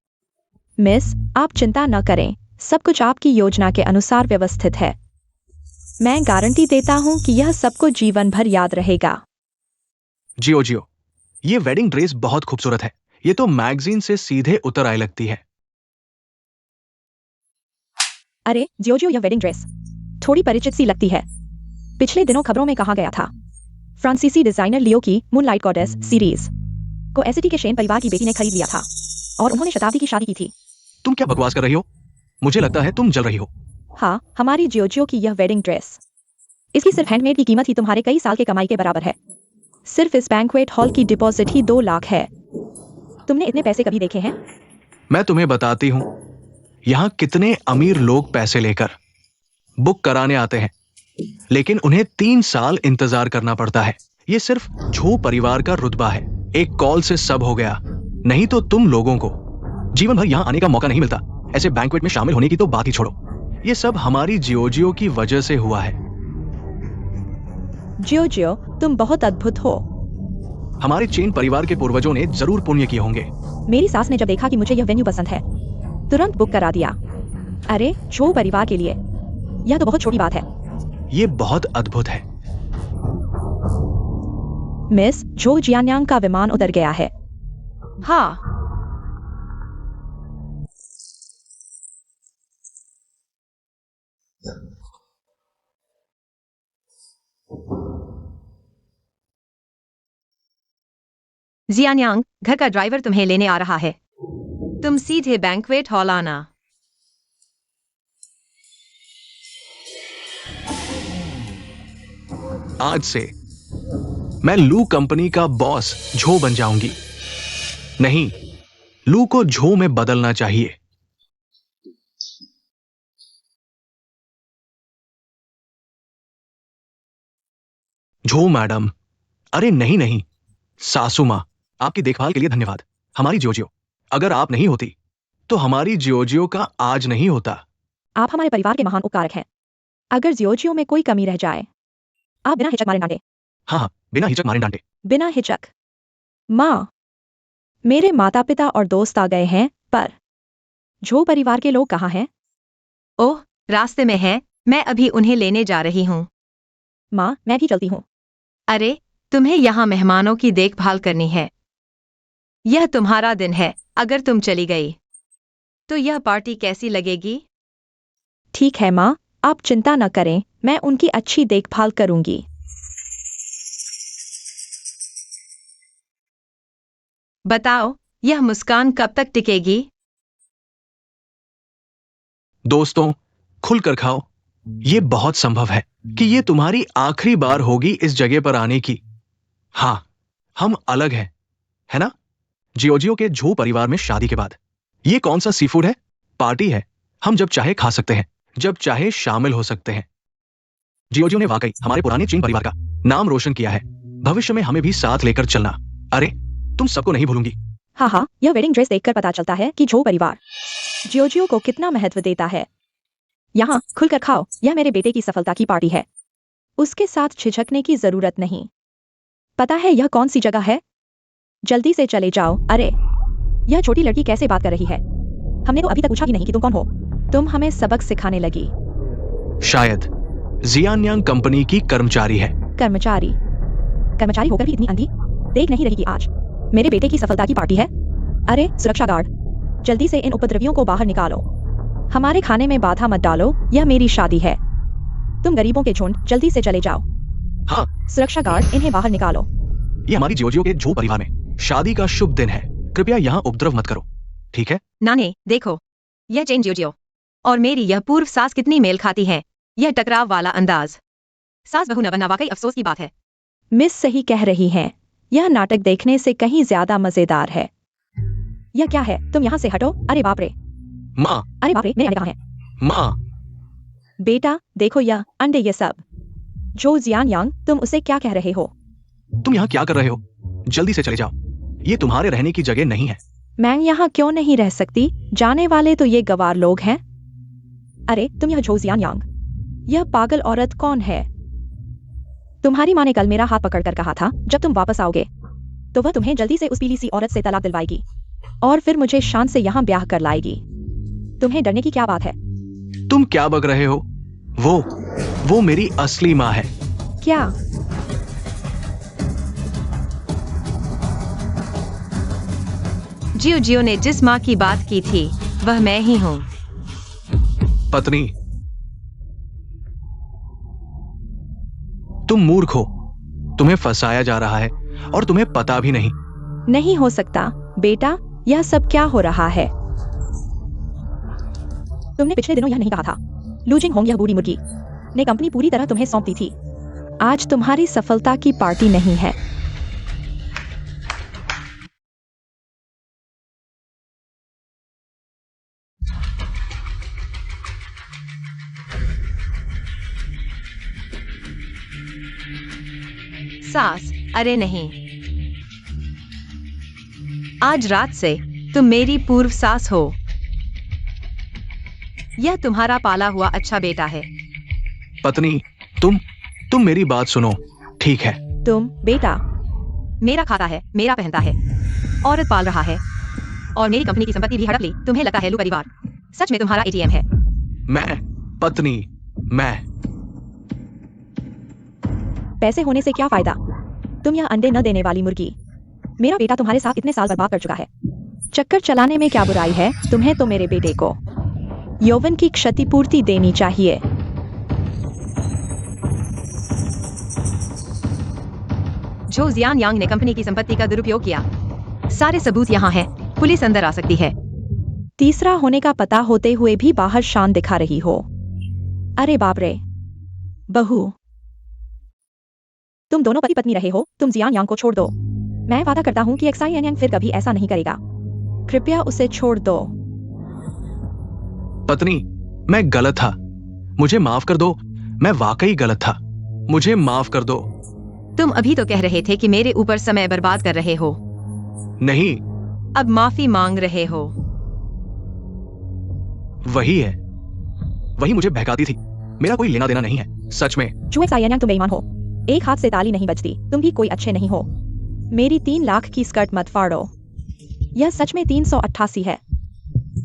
S1: मिस, आप चिंता न करें। सब कुछ आपकी योजना के अनुसार व्यवस्थित है। मैं गारंटी देता हूं कि यह सबको जीवन भर याद रहेगा।
S3: जियो जियो, ये वेडिंग ड्रेस बहुत खूबसूरत है। ये तो मैगजीन से सीधे उतर आए लगती है।
S1: अरे जियो, यह वेडिंग ड्रेस थोड़ी परिचित सी लगती है। पिछले दिनों खबरों में कहा गया था। फ्रांसीसी डिजाइनर लियो की मूनलाइट गॉडेस सीरीज को एसिटी के शेन परिवार की बेटी ने खरीद लिया था और उन्होंने शताब्दी की शादी की थी।
S3: तुम क्या बकवास कर रही हो? मुझे लगता है तुम जल रही हो।
S1: हाँ, हमारी जियो की यह वेडिंग ड्रेस, इसकी सिर्फ हैंडमेड की कीमत ही तुम्हारे कई साल के कमाई के बराबर है। सिर्फ इस बैंक्वेट हॉल की डिपॉजिट ही 2 लाख है। तुमने इतने पैसे कभी देखे हैं?
S3: मैं तुम्हें बताती हूँ, यहाँ कितने अमीर लोग पैसे लेकर बुक कराने आते हैं, लेकिन उन्हें 3 साल इंतजार करना पड़ता है। ये सिर्फ झो परिवार का रुतबा है। एक कॉल से सब हो गया। नहीं तो तुम लोगों को जीवन भर यहाँ आने का मौका नहीं मिलता। ऐसे बैंक्वेट में शामिल होने की तो बात ही छोड़ो। ये सब हमारी जियो की वजह से हुआ है।
S1: जियो, तुम बहुत अद्भुत हो।
S3: हमारे चेन परिवार के पूर्वजों ने जरूर पुण्य किए होंगे।
S1: मेरी सास ने जब देखा कि मुझे यह वेन्यू पसंद है, तुरंत बुक करा दिया। अरे झो परिवार के लिए यह तो बहुत छोटी बात है।
S3: ये बहुत अद्भुत है।
S1: मिस, झो जियान्यांग का विमान उतर गया है।
S2: हाँ, जियान्यांग, घर का ड्राइवर तुम्हें लेने आ रहा है। तुम सीधे बैंक्वेट हॉल आना।
S3: आज से मैं लू कंपनी का बॉस झो बन जाऊंगी। नहीं, लू को झो में बदलना चाहिए। झो मैडम, अरे नहीं नहीं, सासू मां, आपकी देखभाल के लिए धन्यवाद। हमारी जियो, अगर आप नहीं होती तो हमारी जियो का आज नहीं होता।
S1: आप हमारे परिवार के महान उपकारक हैं। अगर जियो में कोई कमी रह जाए, आप बिना हिचक मारे डांटे।
S3: हाँ, बिना हिचक मारे डांटे।
S1: बिना हिचक। माँ, मेरे माता पिता और दोस्त आ गए हैं, पर झो परिवार के लोग कहाँ हैं?
S2: ओह, रास्ते में हैं। मैं अभी उन्हें लेने जा रही हूँ।
S1: माँ, मैं भी चलती हूँ।
S2: अरे, तुम्हें यहाँ मेहमानों की देखभाल करनी है। यह तुम्हारा दिन है। अगर तुम चली गई तो यह पार्टी कैसी लगेगी?
S1: ठीक है माँ, आप चिंता न करें, मैं उनकी अच्छी देखभाल करूंगी।
S2: बताओ, यह मुस्कान कब तक टिकेगी?
S3: दोस्तों, खुलकर खाओ। ये बहुत संभव है कि ये तुम्हारी आखिरी बार होगी इस जगह पर आने की। हाँ, हम अलग हैं, है ना? जियो के झो परिवार में शादी के बाद ये कौन सा सी फूड है? पार्टी है। हम जब चाहे खा सकते हैं, जब चाहे शामिल हो सकते हैं। जियो ने वाकई हमारे पुराने चीन परिवार का नाम रोशन किया है। भविष्य में हमें भी साथ लेकर चलना। अरे, तुम सबको नहीं भूलूंगी।
S1: हाँ हाँ, यह वेडिंग ड्रेस देखकर पता चलता है कि झो परिवार जियो को कितना महत्व देता है। यहाँ खुलकर खाओ, यह मेरे बेटे की सफलता की पार्टी है। उसके साथ झिझकने की जरूरत नहीं। पता है यह कौन सी जगह है? जल्दी से चले जाओ। अरे, यह छोटी लड़की कैसे बात कर रही है? हमने तो अभी तक पूछा ही नहीं कि तुम कौन हो। तुम हमें सबक सिखाने लगी।
S3: शायद जियानयांग कंपनी की कर्मचारी है।
S1: कर्मचारी कर्मचारी होकर भी इतनी अंधी देख नहीं रही कि आज मेरे बेटे की सफलता की पार्टी है। अरे सुरक्षा गार्ड, जल्दी से इन उपद्रवियों को बाहर निकालो। हमारे खाने में बाधा मत डालो, यह मेरी शादी है। तुम गरीबों के झुंड जल्दी से चले जाओ।
S3: हाँ,
S1: सुरक्षा गार्ड, इन्हें बाहर निकालो।
S3: ये हमारी जियोजियो के झू परिवार में शादी का शुभ दिन है। कृपया यहाँ उपद्रव मत करो, ठीक है?
S2: नाने देखो, यह चेन जियोजियो और मेरी यह पूर्व सास कितनी मेल खाती हैं। यह टकराव वाला अंदाज, सास बहू न बनना वाकई अफसोस की बात है।
S1: मिस सही कह रही हैं। यह नाटक देखने से कहीं ज्यादा मजेदार है। यह क्या है? तुम यहाँ से हटो। अरे बाप रे,
S3: माँ,
S1: अरे बाप रे, मेरे अंडे कहाँ हैं?
S3: माँ,
S1: बेटा देखो, यह अंडे, ये सब। जो जियानयांग, तुम उसे क्या कह रहे हो?
S3: तुम यहाँ क्या कर रहे हो? जल्दी से चले जाओ, ये तुम्हारे रहने की जगह नहीं है।
S1: मैं यहाँ क्यों नहीं रह सकती? जाने वाले तो ये गवार लोग हैं। अरे तुम यह झो जियानयांग, यह पागल औरत कौन है? तुम्हारी माँ ने कल मेरा हाथ पकड़कर कहा था जब तुम वापस आओगे तो वह तुम्हें जल्दी से उस पीली सी औरत से तलाक दिलवाएगी और फिर मुझे शान से यहाँ ब्याह कर लाएगी। तुम्हें डरने की क्या बात है?
S3: तुम क्या बक रहे हो? वो मेरी असली माँ है।
S1: क्या?
S2: जियो जियो ने जिस माँ की बात की थी वह मैं ही हूँ।
S3: पत्नी, तुम मूर्ख हो। तुम्हें फंसाया जा रहा है और तुम्हें पता भी नहीं।
S1: नहीं हो सकता बेटा, यह सब क्या हो रहा है? तुमने पिछले दिनों यह नहीं कहा था। लूजिंग होंग, यह बूढ़ी मुर्गी ने कंपनी पूरी तरह तुम्हें सौंप दी थी। आज तुम्हारी सफलता की पार्टी नहीं है।
S2: सास, अरे नहीं, आज रात से तुम मेरी पूर्व सास हो। यह तुम्हारा पाला हुआ अच्छा बेटा है।
S3: पत्नी, तुम मेरी बात सुनो, ठीक है?
S1: तुम बेटा,
S2: मेरा खाता है, मेरा पहनता है, औरत पाल रहा है और मेरी कंपनी की संपत्ति भी हड़प ली। तुम्हें लगता है लू परिवार सच में तुम्हारा एटीएम है?
S3: पत्नी, मैं
S1: पैसे होने से क्या फायदा? तुम यह अंडे न देने वाली मुर्गी। मेरा बेटा तुम्हारे साथ इतने साल बर्बाद कर चुका है। चक्कर चलाने में क्या बुराई है? तुम्हें तो मेरे बेटे को यौवन की क्षतिपूर्ति देनी चाहिए।
S2: झो जियानयांग ने कंपनी की संपत्ति का दुरुपयोग किया। सारे सबूत यहाँ हैं। पुलिस अंदर आ सकती है।
S1: तीसरा होने का पता होते हुए भी बाहर शान दिखा रही हो। अरे बाप रे, बहू, तुम दोनों पति पत्नी रहे हो। तुम जियानयांग को छोड़ दो। मैं वादा करता हूँ कि एक्साइयनयांग फिर कभी ऐसा नहीं करेगा। कृपया उसे छोड़ दो।
S3: पत्नी, मैं गलत था, मुझे माफ कर दो। मैं वाकई गलत था, मुझे माफ कर दो।
S2: तुम अभी तो कह रहे थे कि मेरे ऊपर समय बर्बाद कर रहे हो।
S3: नहीं,
S2: अब माफी मांग रहे हो।
S3: वही मुझे बहकाती थी। मेरा कोई लेना देना नहीं है, सच में।
S1: जो एक्साइयनयांग, तुम बेईमान हो। एक हाथ से ताली नहीं बजती। तुम भी कोई अच्छे नहीं हो। मेरी 3 लाख की स्कर्ट मत फाड़ो। यह सच में 388 है,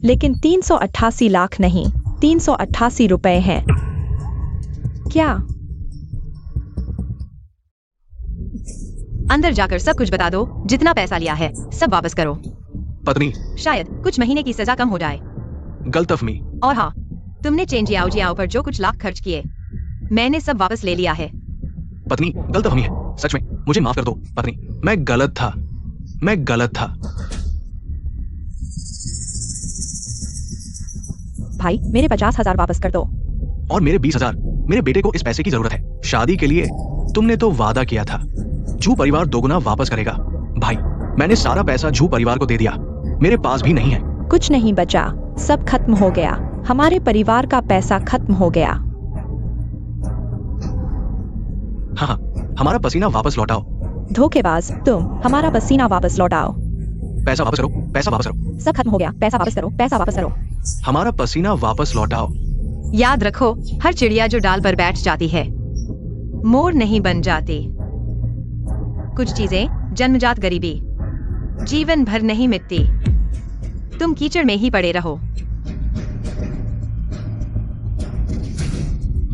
S1: लेकिन 388 लाख नहीं, 388 रुपए हैं। क्या?
S2: अंदर जाकर सब कुछ बता दो। जितना पैसा लिया है सब वापस करो।
S3: पत्नी,
S2: शायद कुछ महीने की सजा कम हो जाए।
S3: गलतफहमी।
S2: और हाँ, तुमने चेन जियाओ पर जो कुछ लाख खर्च किए मैंने सब वापस ले लिया है।
S3: पत्नी, गलतफहमी है, सच में। मुझे माफ कर दो पत्नी, मैं गलत था।
S1: भाई, मेरे 50,000 वापस कर दो।
S3: और मेरे 20,000। मेरे बेटे को इस पैसे की जरूरत है, शादी के लिए। तुमने तो वादा किया था, झू परिवार दोगुना वापस करेगा। भाई, मैंने सारा पैसा झू परिवार को दे दिया। मेरे पास भी नहीं है।
S1: कुछ नहीं बचा, सब खत्म हो गया। हमारे परिवार का पैसा खत्म हो गया।
S3: हाँ, हमारा पसीना वापस लौटाओ।
S1: धोखेबाज तुम, हमारा पसीना वापस लौटाओ।
S3: पैसा वापस करो, पैसा वापस करो।
S1: सब खत्म हो गया, पैसा वापस करो, पैसा वापस करो।
S3: हमारा पसीना वापस लौटाओ।
S2: याद रखो, हर चिड़िया जो डाल पर बैठ जाती है मोर नहीं बन जाती। कुछ चीजें जन्मजात गरीबी जीवन भर नहीं मिटती। तुम कीचड़ में ही पड़े रहो।